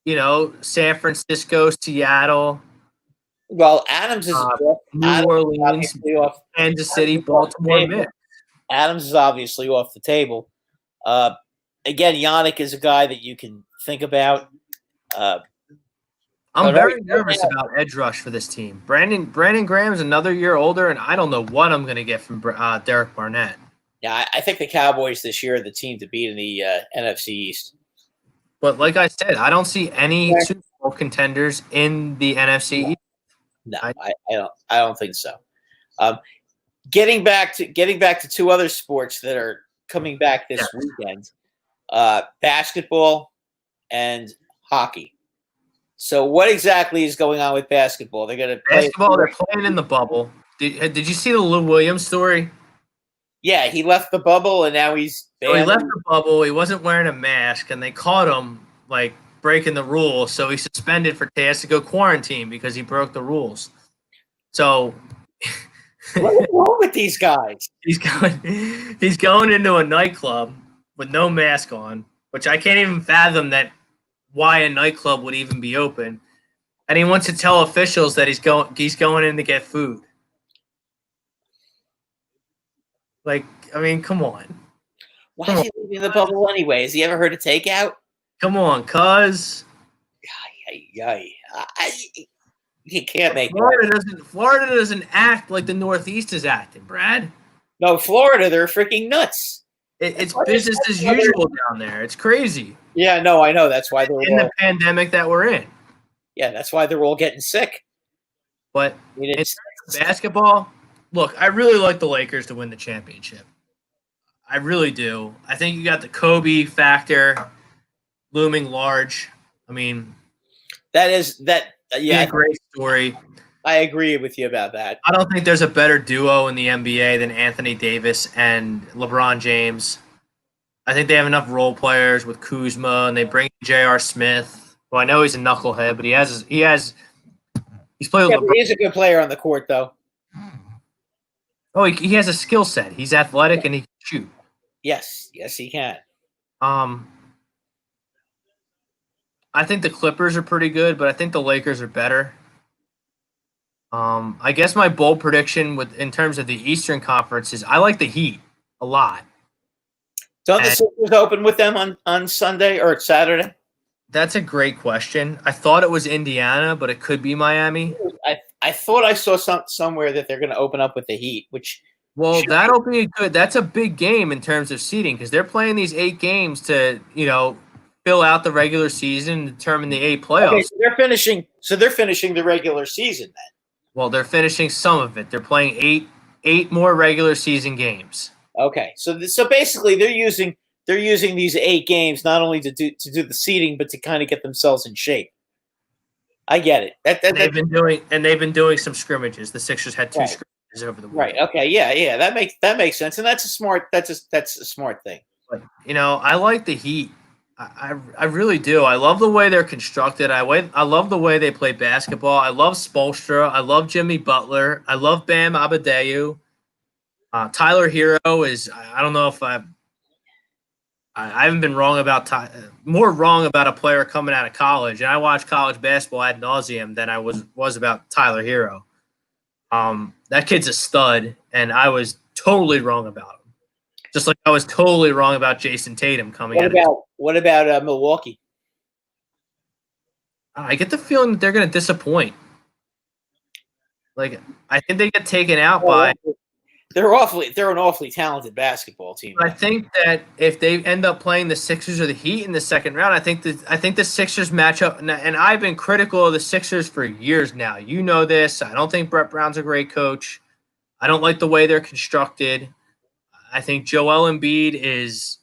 San Francisco, Seattle,
Well, Adams is
New Orleans,
obviously off.
Kansas City, Baltimore, Mitt.
Adams is obviously off the table. Again, Yannick is a guy that you can think about.
I'm very nervous about edge rush for this team. Brandon Graham is another year older, and I don't know what I'm going to get from Derek Barnett.
Yeah, I think the Cowboys this year are the team to beat in the NFC East.
But like I said, I don't see any Super Bowl contenders in the NFC East.
No, I don't think so. Getting back to two other sports that are coming back this weekend, basketball and hockey. So what exactly is going on with basketball? They're going to play
basketball. They're playing in the bubble. Did you see the Lou Williams story?
Yeah, he left the bubble and now he's
banned. So he left the bubble. He wasn't wearing a mask, and they caught him breaking the rules. So he's suspended he has to go quarantine because he broke the rules. So
what's wrong with these guys?
He's going into a nightclub with no mask on, which I can't even fathom that why a nightclub would even be open. And he wants to tell officials that he's going in to get food. Come on.
Why is he leaving the bubble anyway? Has he ever heard of takeout?
Come on, cuz.
You can't make
Florida doesn't act like the Northeast is acting, Brad.
No, Florida, they're freaking nuts.
It's business as usual down there. It's crazy.
Yeah, no, I know. That's why they're
in the pandemic that we're in.
Yeah, that's why they're all getting sick.
But it's basketball. Look, I really like the Lakers to win the championship. I really do. I think you got the Kobe factor looming large. I mean, yeah, great story.
I agree with you about that.
I don't think there's a better duo in the NBA than Anthony Davis and LeBron James. I think they have enough role players with Kuzma, and they bring J.R. Smith. Well, I know he's a knucklehead, but he's played with LeBron.
He's a good player on the court, though.
Oh, he has a skill set. He's athletic and he can shoot.
Yes, he can.
I think the Clippers are pretty good, but I think the Lakers are better. I guess my bold prediction in terms of the Eastern Conference is I like the Heat a lot.
Don't the Sixers open with them on Sunday or Saturday?
That's a great question. I thought it was Indiana, but it could be Miami.
I thought I saw somewhere that they're going to open up with the Heat,
that'll be good. That's a big game in terms of seeding because they're playing these 8 games to, fill out the regular season and determine the 8 playoffs. Okay,
so they're finishing the regular season then.
Well, they're finishing some of it. They're playing eight more regular season games.
Okay, so basically they're using these 8 games not only to do the seeding, but to kind of get themselves in shape. I get it.
They've been doing some scrimmages. The Sixers had 2 scrimmages over the weekend.
Right. Okay. Yeah. That makes sense, and that's a smart thing.
But, I like the Heat. I really do. I love the way they're constructed. I love the way they play basketball. I love Spoelstra. I love Jimmy Butler. I love Bam Adebayo. Tyler Hero is. I don't know if I haven't been wrong about more wrong about a player coming out of college. And I watch college basketball ad nauseum than I was about Tyler Hero. That kid's a stud, and I was totally wrong about him. Just like I was totally wrong about Jason Tatum coming out.
What about Milwaukee?
I get the feeling that they're going to disappoint. I think they get taken out by.
They're an awfully talented basketball team.
I think that if they end up playing the Sixers or the Heat in the second round, I think the Sixers match up. And I've been critical of the Sixers for years now. You know this. I don't think Brett Brown's a great coach. I don't like the way they're constructed. I think Joel Embiid is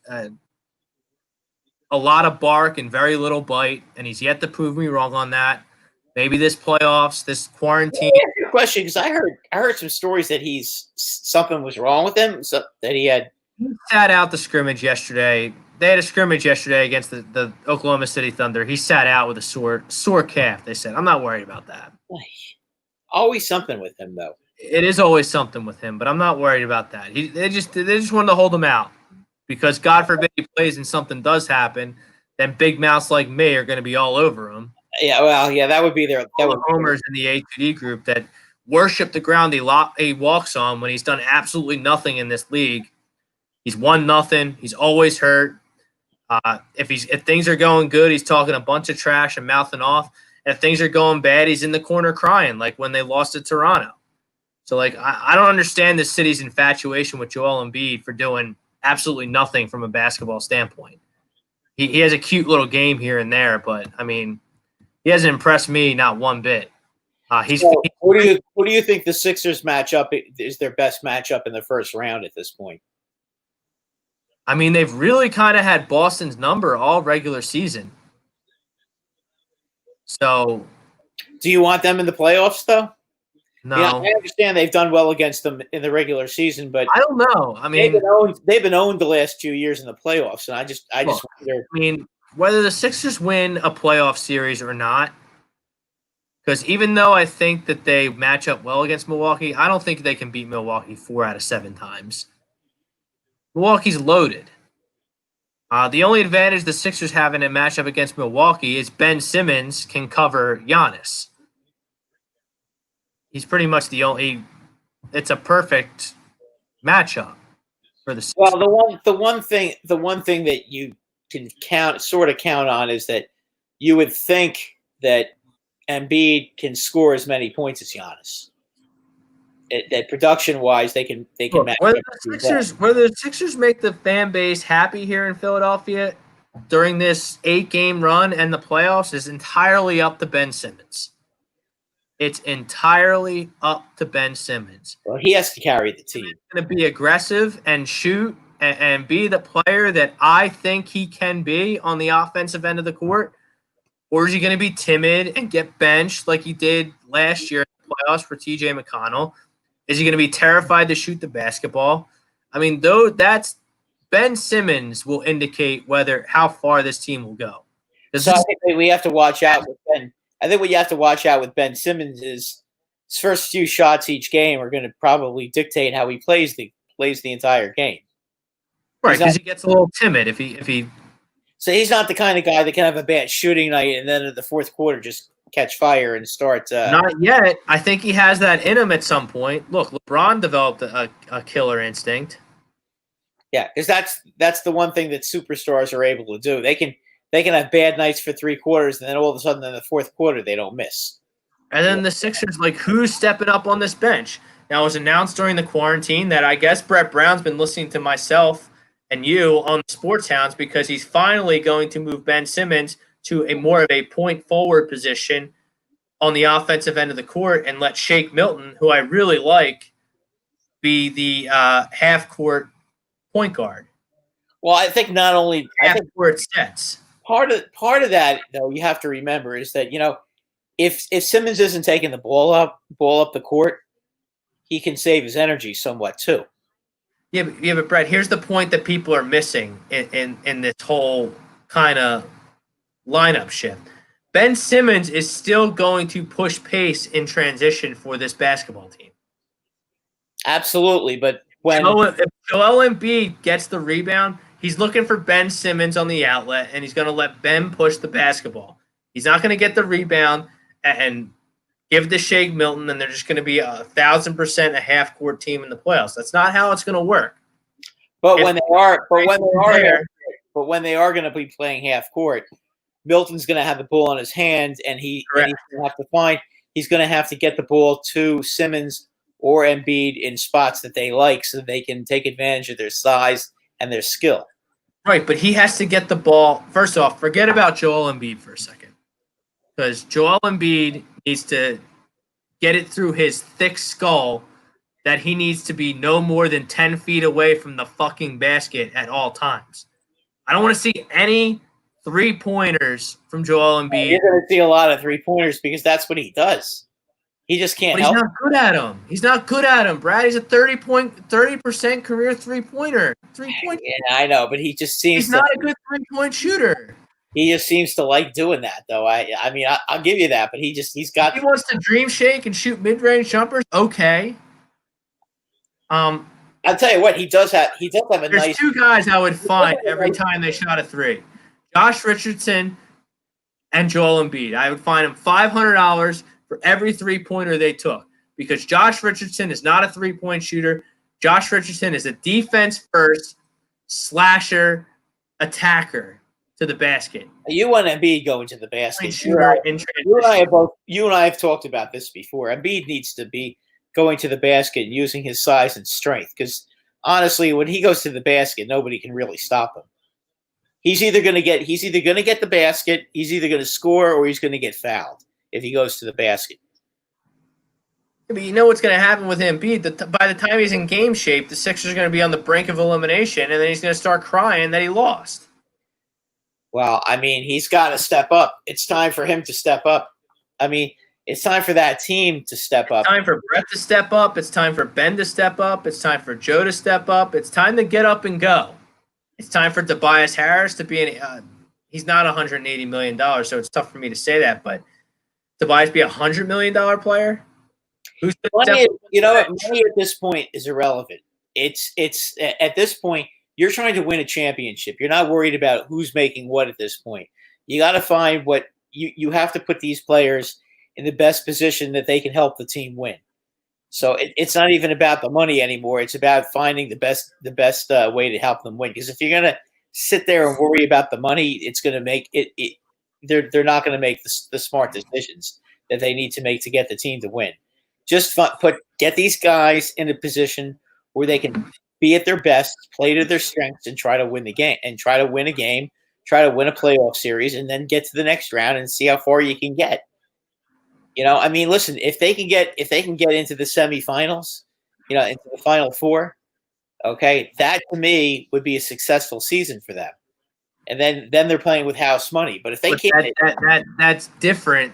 a lot of bark and very little bite, and he's yet to prove me wrong on that. Maybe this playoffs, this quarantine.
Good question, because I heard some stories that something was wrong with him, that he
sat out the scrimmage yesterday. They had a scrimmage yesterday against the Oklahoma City Thunder. He sat out with a sore calf. They said, I'm not worried about that.
Always something with him, though.
It is always something with him, but I'm not worried about that. They just wanted to hold him out because God forbid he plays and something does happen. then big mouths like me are going to be all over him.
Yeah, well, yeah, that would be their
homers in the A2D group that worship the ground he walks on when he's done absolutely nothing in this league. He's won nothing. He's always hurt. If things are going good, he's talking a bunch of trash and mouthing off. And if things are going bad, he's in the corner crying, like when they lost to Toronto. So, like, I don't understand the city's infatuation with Joel Embiid for doing absolutely nothing from a basketball standpoint. He has a cute little game here and there, but, I mean, he hasn't impressed me not one bit.
Who do you think the Sixers matchup is their best matchup in the first round at this point?
I mean, they've really kind of had Boston's number all regular season. So,
do you want them in the playoffs, though?
No.
Yeah, I understand they've done well against them in the regular season, but
I don't know. I mean,
they've been owned the last 2 years in the playoffs, and I just wonder.
I mean, whether the Sixers win a playoff series or not, because even though I think that they match up well against Milwaukee, I don't think they can beat Milwaukee 4 out of 7 times. Milwaukee's loaded. The only advantage the Sixers have in a matchup against Milwaukee is Ben Simmons can cover Giannis. He's pretty much it's a perfect matchup for the Sixers.
Well, the one thing that you can sort of count on is that you would think that Embiid can score as many points as Giannis. That production-wise, they can match
whether the Sixers make the fan base happy here in Philadelphia during this 8-game run and the playoffs is entirely up to Ben Simmons. It's entirely up to Ben Simmons.
Well, he has to carry the team.
He's going to be aggressive and shoot and be the player that I think he can be on the offensive end of the court, or is he going to be timid and get benched like he did last year in the playoffs for T.J. McConnell? Is he going to be terrified to shoot the basketball? I mean, though, that's Ben Simmons will indicate how far this team will go.
So I think we have to watch out with Ben. I think what you have to watch out with Ben Simmons is his first few shots each game are going to probably dictate how he plays the entire game.
Right, because he gets a little timid if he.
So he's not the kind of guy that can have a bad shooting night and then in the fourth quarter just catch fire and start.
Not yet. I think he has that in him at some point. Look, LeBron developed a killer instinct.
Yeah, because that's the one thing that superstars are able to do. They can have bad nights for 3 quarters, and then all of a sudden in the fourth quarter they don't miss.
And then the Sixers, like, who's stepping up on this bench? Now, it was announced during the quarantine that I guess Brett Brown's been listening to myself and you on the Sports Hounds because he's finally going to move Ben Simmons to a more of a point forward position on the offensive end of the court and let Shake Milton, who I really like, be the half-court point guard.
Well, I think not only
half-court sets.
Part of that, though, you have to remember is that, if Simmons isn't taking the ball up the court, he can save his energy somewhat too.
Yeah, but Brett, here's the point that people are missing in this whole kind of lineup shift. Ben Simmons is still going to push pace in transition for this basketball team.
Absolutely, but
if Joel Embiid gets the rebound, he's looking for Ben Simmons on the outlet, and he's going to let Ben push the basketball. He's not going to get the rebound and give the Shake Milton, and they're just going to be 1,000% a half-court team in the playoffs. That's not how it's going to work.
But when they are going to be playing half court, Milton's going to have the ball in his hands, and he's going to have to get the ball to Simmons or Embiid in spots that they like, so they can take advantage of their size and their skill.
Right, but he has to get the ball. First off, forget about Joel Embiid for a second, because Joel Embiid needs to get it through his thick skull that he needs to be no more than 10 feet away from the fucking basket at all times. I don't want to see any three-pointers from Joel Embiid.
You're going to see a lot of three-pointers because that's what he does. He just can't help.
He's not good at them. He's not good at them, Brad. He's a 30% career three-pointer.
Yeah, I know, but he just seems.
He's not a good three-point shooter.
He just seems to like doing that, though. I mean, I'll give you that, but he's got.
He wants to dream shake and shoot mid-range jumpers. Okay.
I'll tell you what, he does have a
There's
nice.
Two guys I would find every time they shot a three: Josh Richardson and Joel Embiid. I would fine them $500 for every three-pointer they took because Josh Richardson is not a three-point shooter. Josh Richardson is a defense-first slasher attacker to the basket.
You want Embiid going to the basket.
Shooter in
you and I have talked about this before. Embiid needs to be going to the basket and using his size and strength because honestly, when he goes to the basket, nobody can really stop him. He's either going to get the basket, he's either going to score, or he's going to get fouled if he goes to the basket.
But you know what's going to happen with Embiid? By the time he's in game shape, the Sixers are going to be on the brink of elimination, and then he's going to start crying that he lost.
Well, I mean, he's got to step up. It's time for him to step up. I mean, it's time for that team to step up.
It's time for Brett to step up. It's time for Ben to step up. It's time for Joe to step up. It's time to get up and go. It's time for Tobias Harris to be he's not $180 million, so it's tough for me to say that, but Tobias be a $100 million player?
Money at this point is irrelevant. It's at this point, you're trying to win a championship. You're not worried about who's making what at this point. You got to find what you have to put these players in the best position that they can help the team win. So it's not even about the money anymore. It's about finding the best way to help them win. Because if you're gonna sit there and worry about the money, it's gonna make it. They're not gonna make the smart decisions that they need to make to get the team to win. Just get these guys in a position where they can be at their best, play to their strengths, and try to win the game. And try to win a game, try to win a playoff series, and then get to the next round and see how far you can get. I mean, listen, if they can get into the semifinals, into the Final Four, okay, that to me would be a successful season for them. And then they're playing with house money. But if they can't,
that's different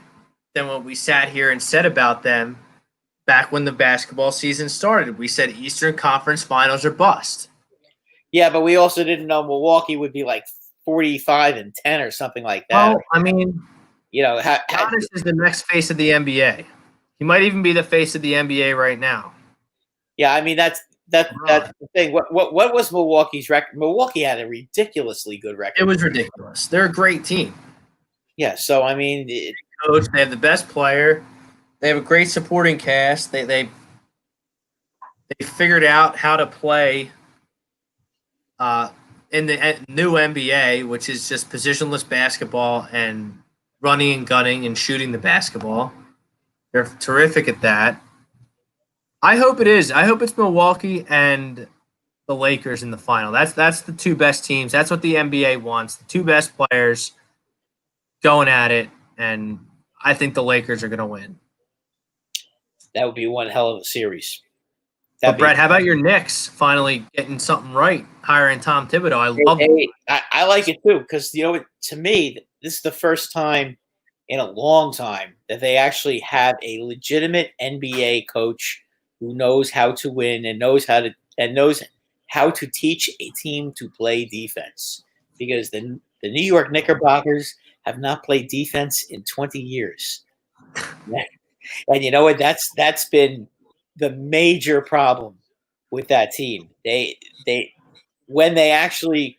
than what we sat here and said about them back when the basketball season started. We said Eastern Conference Finals are bust.
Yeah, but we also didn't know Milwaukee would be like 45-10 or something like that.
Well, I mean. Giannis is the next face of the NBA. He might even be the face of the NBA right now.
Yeah, I mean that's the thing. What was Milwaukee's record? Milwaukee had a ridiculously good record.
It was ridiculous. They're a great team.
Yeah, so I mean,
coach. They have the best player. They have a great supporting cast. They figured out how to play in the new NBA, which is just positionless basketball and running and gunning and shooting the basketball. They're terrific at that. I hope it is. I hope it's Milwaukee and the Lakers in the final. That's the two best teams. That's what the NBA wants. The two best players going at it, and I think the Lakers are going to win.
That would be one hell of a series.
But Brett, how about your Knicks finally getting something right, hiring Tom Thibodeau? I love it.
I like it too because, to me, this is the first time in a long time that they actually have a legitimate NBA coach who knows how to win and knows how to teach a team to play defense. Because the New York Knickerbockers have not played defense in 20 years. And you know what? That's been the major problem with that team. They when they actually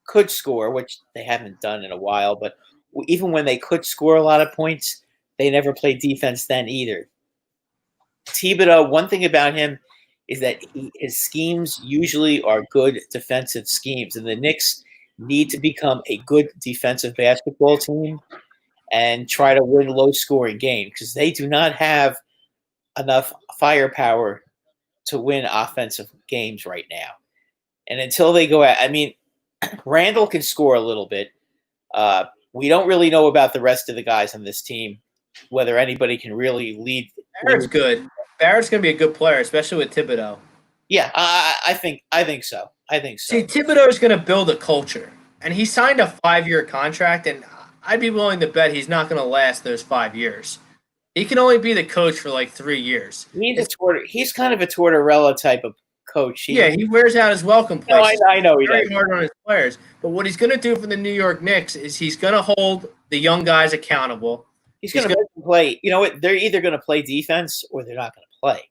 could score, which they haven't done in a while, but even when they could score a lot of points, they never played defense then either. Thibodeau, one thing about him is that his schemes usually are good defensive schemes, and the Knicks need to become a good defensive basketball team and try to win low-scoring games because they do not have enough firepower to win offensive games right now. And until they go out, I mean, Randall can score a little bit. We don't really know about the rest of the guys on this team, whether anybody can really lead.
Barrett's good. Barrett's going to be a good player, especially with Thibodeau.
Yeah, I think so.
See, Thibodeau is going to build a culture, and he signed a 5-year contract, and I'd be willing to bet he's not going to last those 5 years. He can only be the coach for like 3 years.
He's kind of a Tortorella type of coach.
He wears out his welcome places.
No, I know he does.
Very hard on his players. But what he's going to do for the New York Knicks is he's going to hold the young guys accountable.
He's going to make them play. You know what? They're either going to play defense or they're not going to play.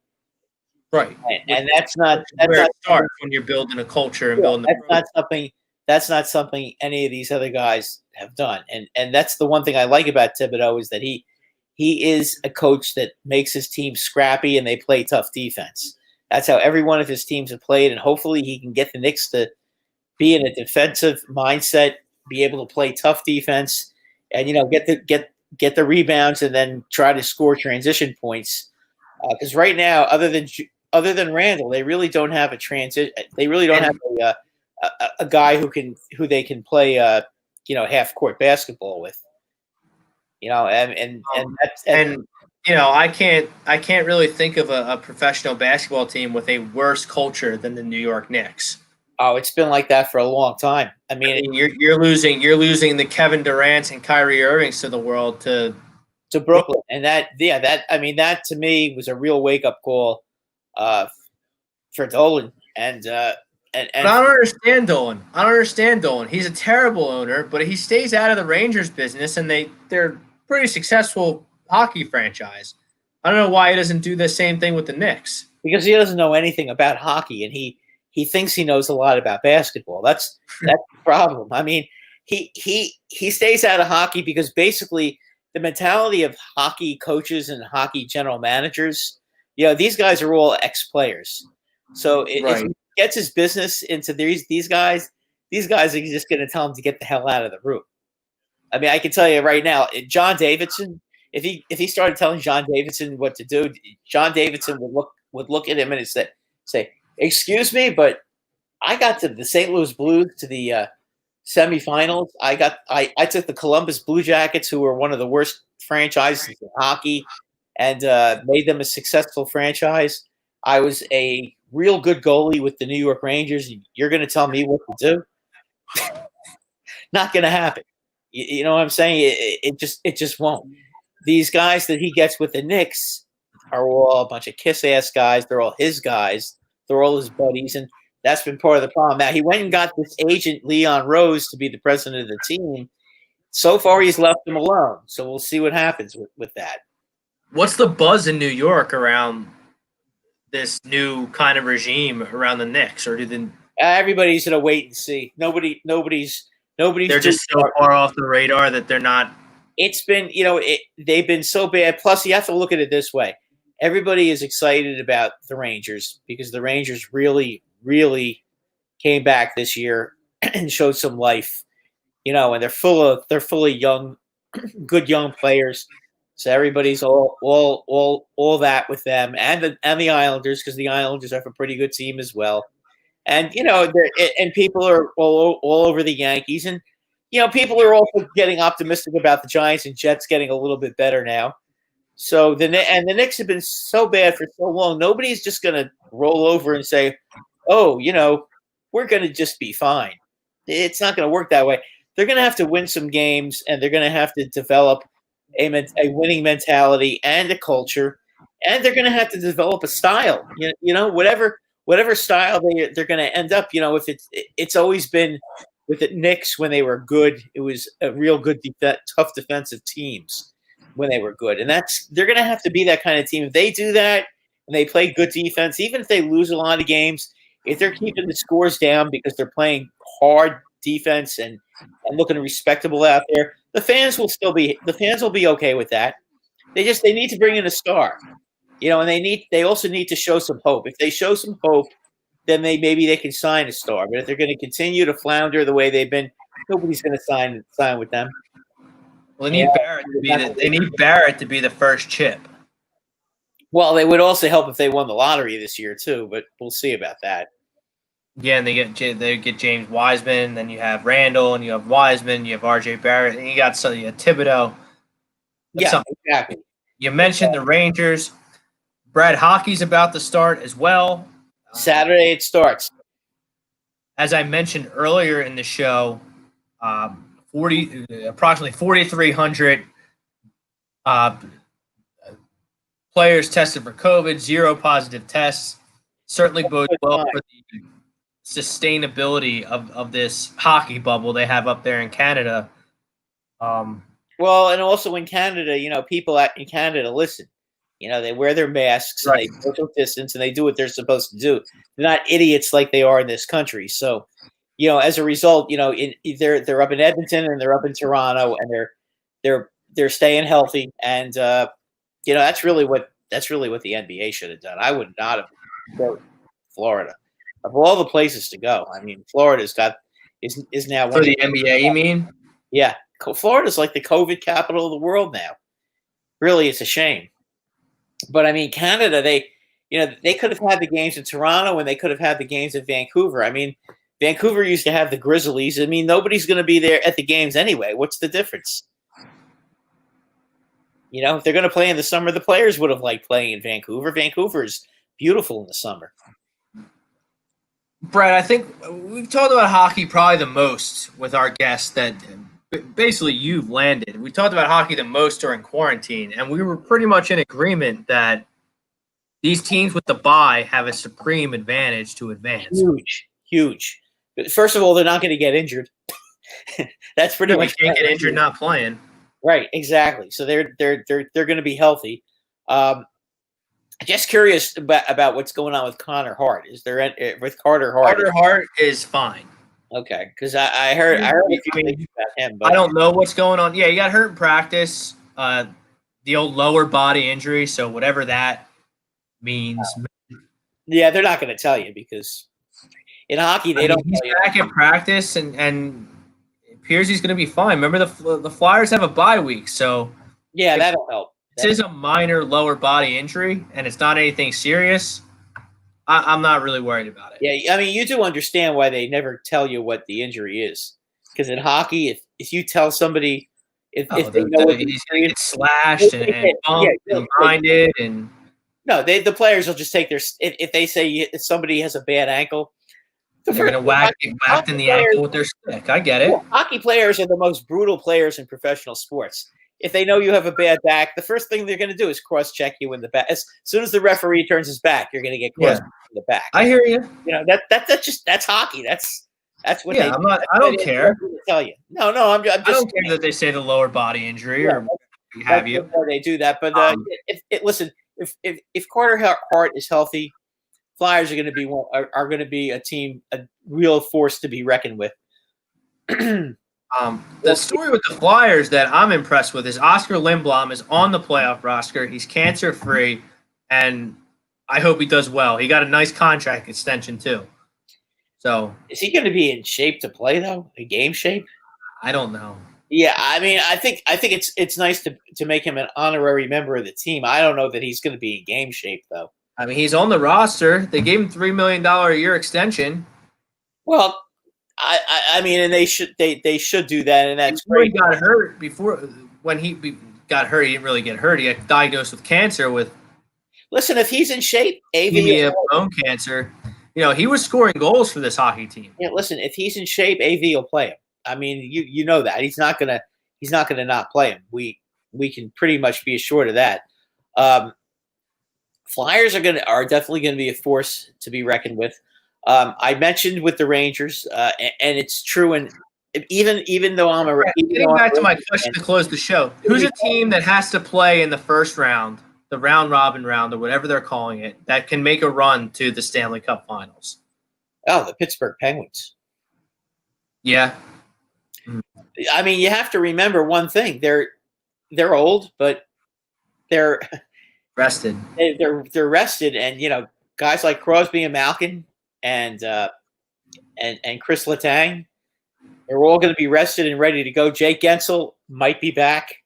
Right.
And that's not
where it starts when you're building a culture and building.
That's not something That's not something any of these other guys have done. And that's the one thing I like about Thibodeau is that he is a coach that makes his team scrappy and they play tough defense. That's how every one of his teams have played, and hopefully he can get the Knicks to be in a defensive mindset, be able to play tough defense, and get the rebounds and then try to score transition points. Because right now, other than Randall, they really don't have a transition. They really don't have a guy who they can play half court basketball with.
I can't really think of a professional basketball team with a worse culture than the New York Knicks.
Oh, it's been like that for a long time. I mean
you're losing the Kevin Durant and Kyrie Irvings to the world to
Brooklyn, and that to me was a real wake up call for Dolan. And
but I don't understand Dolan. He's a terrible owner, but he stays out of the Rangers business, and they're pretty successful hockey franchise. I don't know why he doesn't do the same thing with the Knicks.
Because he doesn't know anything about hockey, and he thinks he knows a lot about basketball. That's the problem. I mean, he stays out of hockey because basically the mentality of hockey coaches and hockey general managers, these guys are all ex-players. So if he gets his business into these guys are just going to tell him to get the hell out of the room. I mean, I can tell you right now, John Davidson, if he started telling John Davidson what to do, John Davidson would look at him and say, "Excuse me, but I got to the St. Louis Blues to the semifinals. I took the Columbus Blue Jackets, who were one of the worst franchises in hockey, and made them a successful franchise. I was a real good goalie with the New York Rangers. You're going to tell me what to do? Not going to happen. You know what I'm saying? It just won't. These guys that he gets with the Knicks are all a bunch of kiss-ass guys. They're all his guys. They're all his buddies, and that's been part of the problem. Now, he went and got this agent, Leon Rose, to be the president of the team. So far, he's left him alone, so we'll see what happens with that.
What's the buzz in New York around this new kind of regime around the Knicks, or
everybody's going to wait and see. Nobody's.
They're just so far off the radar that they're not.
It's been, they've been so bad. Plus, you have to look at it this way. Everybody is excited about the Rangers because the Rangers really, really came back this year and showed some life, and they're full of young, good young players. So everybody's all that with them and the Islanders, because the Islanders have a pretty good team as well. And and people are all over the Yankees, and people are also getting optimistic about the Giants and Jets getting a little bit better now. So the Knicks have been so bad for so long. Nobody's just going to roll over and say, "Oh, we're going to just be fine." It's not going to work that way. They're going to have to win some games, and they're going to have to develop a winning mentality and a culture, and they're going to have to develop a style. Whatever style they're going to end up. If it's always been with the Knicks when they were good, it was a real good, tough defensive teams when they were good, and they're going to have to be that kind of team. If they do that and they play good defense, even if they lose a lot of games, if they're keeping the scores down because they're playing hard defense and looking respectable out there, the fans will be okay with that. They need to bring in a star, and they also need to show some hope. If they show some hope, then maybe they can sign a star. But if they're going to continue to flounder the way they've been, nobody's going to sign with them.
Well, they need Barrett to be the first chip.
Well, they would also help if they won the lottery this year too, but we'll see about that.
Yeah, and they get James Wiseman, then you have Randall, and you have Wiseman, you have RJ Barrett, and you got Thibodeau.
Exactly.
You mentioned the Rangers. Brad, hockey's about to start as well.
Saturday it starts.
As I mentioned earlier in the show, approximately 4,300 players tested for COVID, 0 positive tests. Certainly bodes well for the sustainability of this hockey bubble they have up there in Canada.
Well, and also in Canada, people in Canada listen. They wear their masks, right, and they social distance, and they do what they're supposed to do. They're not idiots like they are in this country. So, as a result, they're up in Edmonton and they're up in Toronto and they're staying healthy, and that's really what the NBA should have done. I would not have go to Florida of all the places to go. I mean, Florida's is now
for the NBA. You mean?
Yeah, Florida's like the COVID capital of the world now. Really, it's a shame. But I mean, Canada, they could have had the games in Toronto and they could have had the games in Vancouver. I mean, Vancouver used to have the Grizzlies. I mean, nobody's going to be there at the games anyway. What's the difference? If they're going to play in the summer, the players would have liked playing in Vancouver. Vancouver is beautiful in the summer.
Brett, I think we've talked about hockey probably the most with our guests that basically you've landed. We talked about hockey the most during quarantine, and we were pretty much in agreement that these teams with the bye have a supreme advantage to advance.
Huge. First of all, they're not going to get injured. That's pretty much.
You can't get injured not playing.
Right, exactly. So they're going to be healthy. Just curious about what's going on with Connor Hart. Is there with Carter Hart?
Carter Hart is fine.
Okay, because I heard a few things about him, but
I don't know what's going on. Yeah, he got hurt in practice. The old lower body injury. So whatever that means.
Yeah, they're not going to tell you because in hockey they don't.
He's back in practice and it appears he's going to be fine. Remember the Flyers have a bye week, so
yeah, that'll help.
This is a minor lower body injury, and it's not anything serious. I'm not really worried about it.
Yeah, I mean, you do understand why they never tell you what the injury is. Because in hockey, if you tell somebody, if they know what
he's going to get slashed and bumped and grinded, and
no, the players will just take their. If they say if somebody has a bad ankle,
they're going to get whacked in the ankle with their stick. I get it.
Well, hockey players are the most brutal players in professional sports. If they know you have a bad back, the first thing they're going to do is cross-check you in the back. As soon as the referee turns his back, you're going to get crossed in the back.
I hear you.
That's hockey. That's what.
Yeah, I don't care.
Tell you. No. I'm just.
I don't care that they say the lower body injury or what have you.
They do that, but listen, if Carter Hart is healthy, Flyers are going to be a team, a real force to be reckoned with.
The story with the Flyers that I'm impressed with is Oscar Lindblom is on the playoff roster. He's cancer-free, and I hope he does well. He got a nice contract extension too. So
is he going to be in shape to play though? In game shape?
I don't know.
Yeah, I mean, I think it's nice to make him an honorary member of the team. I don't know that he's going to be in game shape though.
I mean, he's on the roster. They gave him $3 million a year extension.
Well. I mean, and they should do that, and that's
great. He got hurt when he got hurt. He didn't really get hurt. He got diagnosed with cancer.
Listen, if he's in shape,
bone cancer. He was scoring goals for this hockey team.
Yeah, listen, if he's in shape, AV will play him. I mean, you know that he's not gonna not play him. We can pretty much be assured of that. Flyers are definitely going to be a force to be reckoned with. I mentioned with the Rangers, and it's true. And even though I'm
getting back to my question to close the show, who's a team that has to play in the first round, the round robin round, or whatever they're calling it, that can make a run to the Stanley Cup Finals?
Oh, the Pittsburgh Penguins.
Yeah.
I mean, you have to remember one thing: they're old, but they're
rested.
They're rested, and guys like Crosby and Malkin. And Chris Letang, they're all going to be rested and ready to go. Jake Gensel might be back.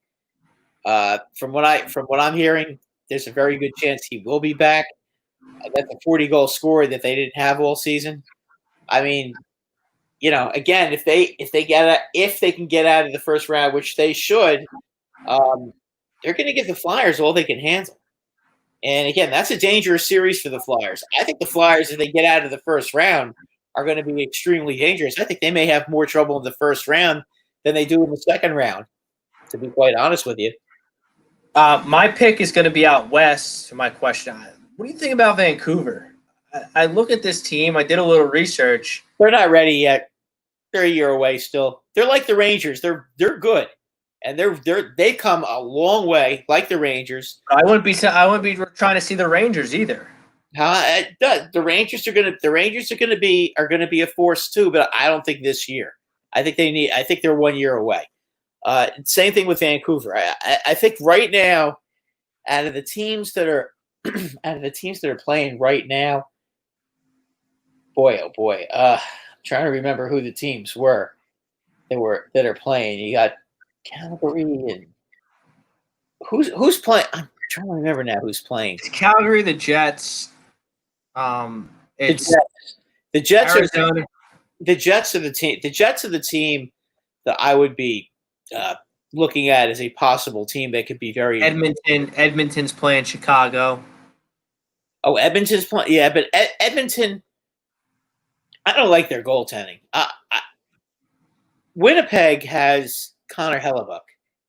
From what I'm hearing, there's a very good chance he will be back. That's a 40-goal scorer that they didn't have all season. I mean, again, if they can get out of the first round, which they should, they're going to give the Flyers all they can handle. And again, that's a dangerous series for the Flyers. I think the Flyers, if they get out of the first round, are going to be extremely dangerous. I think they may have more trouble in the first round than they do in the second round, to be quite honest with you.
My pick is going to be out west. To my question, what do you think about Vancouver? I look at this team. I did a little research.
They're not ready yet. They're a year away still. They're like the Rangers. They're good. And they come a long way, like the Rangers.
I wouldn't be trying to see the Rangers either.
The Rangers are going to be a force too, but I don't think this year. I think they're 1 year away. Same thing with Vancouver. I think right now, out of the teams that are playing right now, boy, oh boy, I'm trying to remember who the teams were that are playing. You got Calgary and who's playing. I'm trying to remember now who's playing.
It's Calgary, the Jets. It's
the Jets
Arizona.
The Jets are the team. The Jets are the team that I would be looking at as a possible team that could be very.
Edmonton's playing Chicago.
Oh, Edmonton's playing. Yeah, but Edmonton. I don't like their goaltending. Winnipeg has Connor Hellebuck,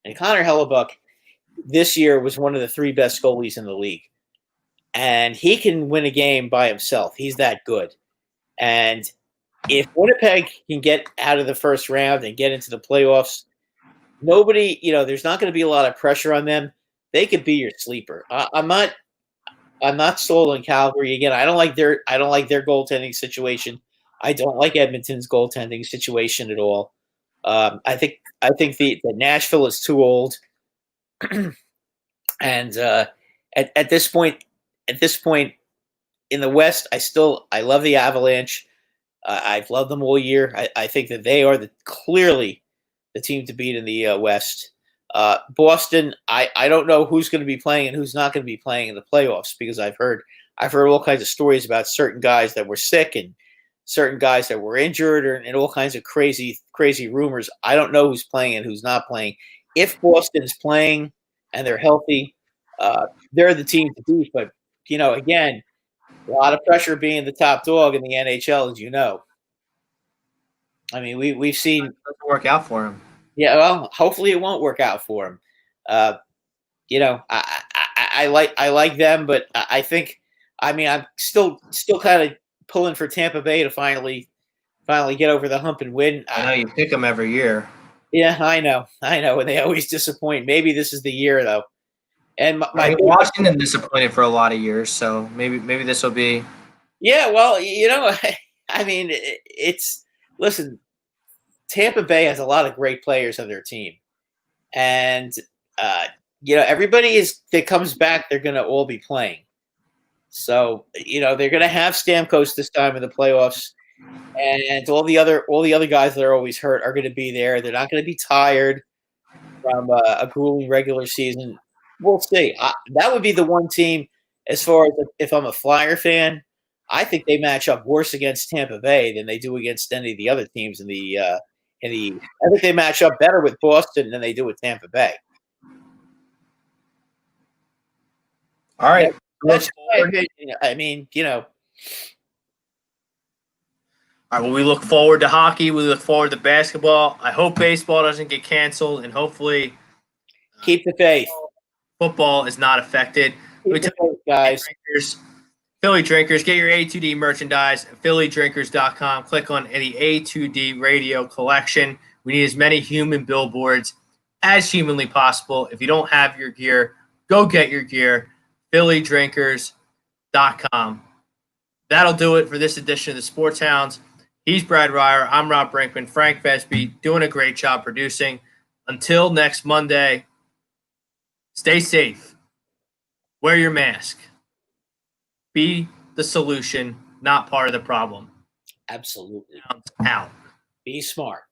and Connor Hellebuck this year was one of the 3 best goalies in the league, and he can win a game by himself. He's that good, and if Winnipeg can get out of the first round and get into the playoffs, there's not going to be a lot of pressure on them. They could be your sleeper. I'm not sold on Calgary again. I don't like their goaltending situation. I don't like Edmonton's goaltending situation at all. I think the Nashville is too old, and at this point in the West, I love the Avalanche. I've loved them all year. I think that they are clearly the team to beat in the West. Boston, I don't know who's going to be playing and who's not going to be playing in the playoffs because I've heard all kinds of stories about certain guys that were sick and certain guys that were injured and all kinds of crazy rumors. I don't know who's playing and who's not playing. If Boston's playing and they're healthy, they're the team to beat. But, again, a lot of pressure being the top dog in the NHL, as you know. I mean, we've seen
it doesn't work out for him.
Yeah, well, hopefully it won't work out for him. I like them, but I think I'm still kind of pulling for Tampa Bay to finally get over the hump and win.
I know you pick them every year.
Yeah, I know, and they always disappoint. Maybe this is the year though. And
Washington disappointed for a lot of years, so maybe this will be.
Yeah, well, listen. Tampa Bay has a lot of great players on their team, and everybody that comes back, they're going to all be playing. So they're going to have Stamkos this time in the playoffs, and all the other guys that are always hurt are going to be there. They're not going to be tired from a grueling regular season. We'll see. That would be the one team, as far as if I'm a Flyer fan, I think they match up worse against Tampa Bay than they do against any of the other teams in the. I think they match up better with Boston than they do with Tampa Bay.
All right.
That's my opinion. All
right, well, we look forward to hockey. We look forward to basketball. I hope baseball doesn't get canceled, and hopefully
keep the faith.
Football is not affected.
Keep the faith, guys.
Philly Drinkers, get your A2D merchandise at phillydrinkers.com. Click on the A2D radio collection. We need as many human billboards as humanly possible. If you don't have your gear, go get your gear. phillydrinkers.com. That'll do it for this edition of the Sports Hounds. He's Brad Ryer. I'm Rob Brinkman. Frank Vesby doing a great job producing. Until next Monday, stay safe. Wear your mask. Be the solution, not part of the problem.
Absolutely.
Out.
Be smart.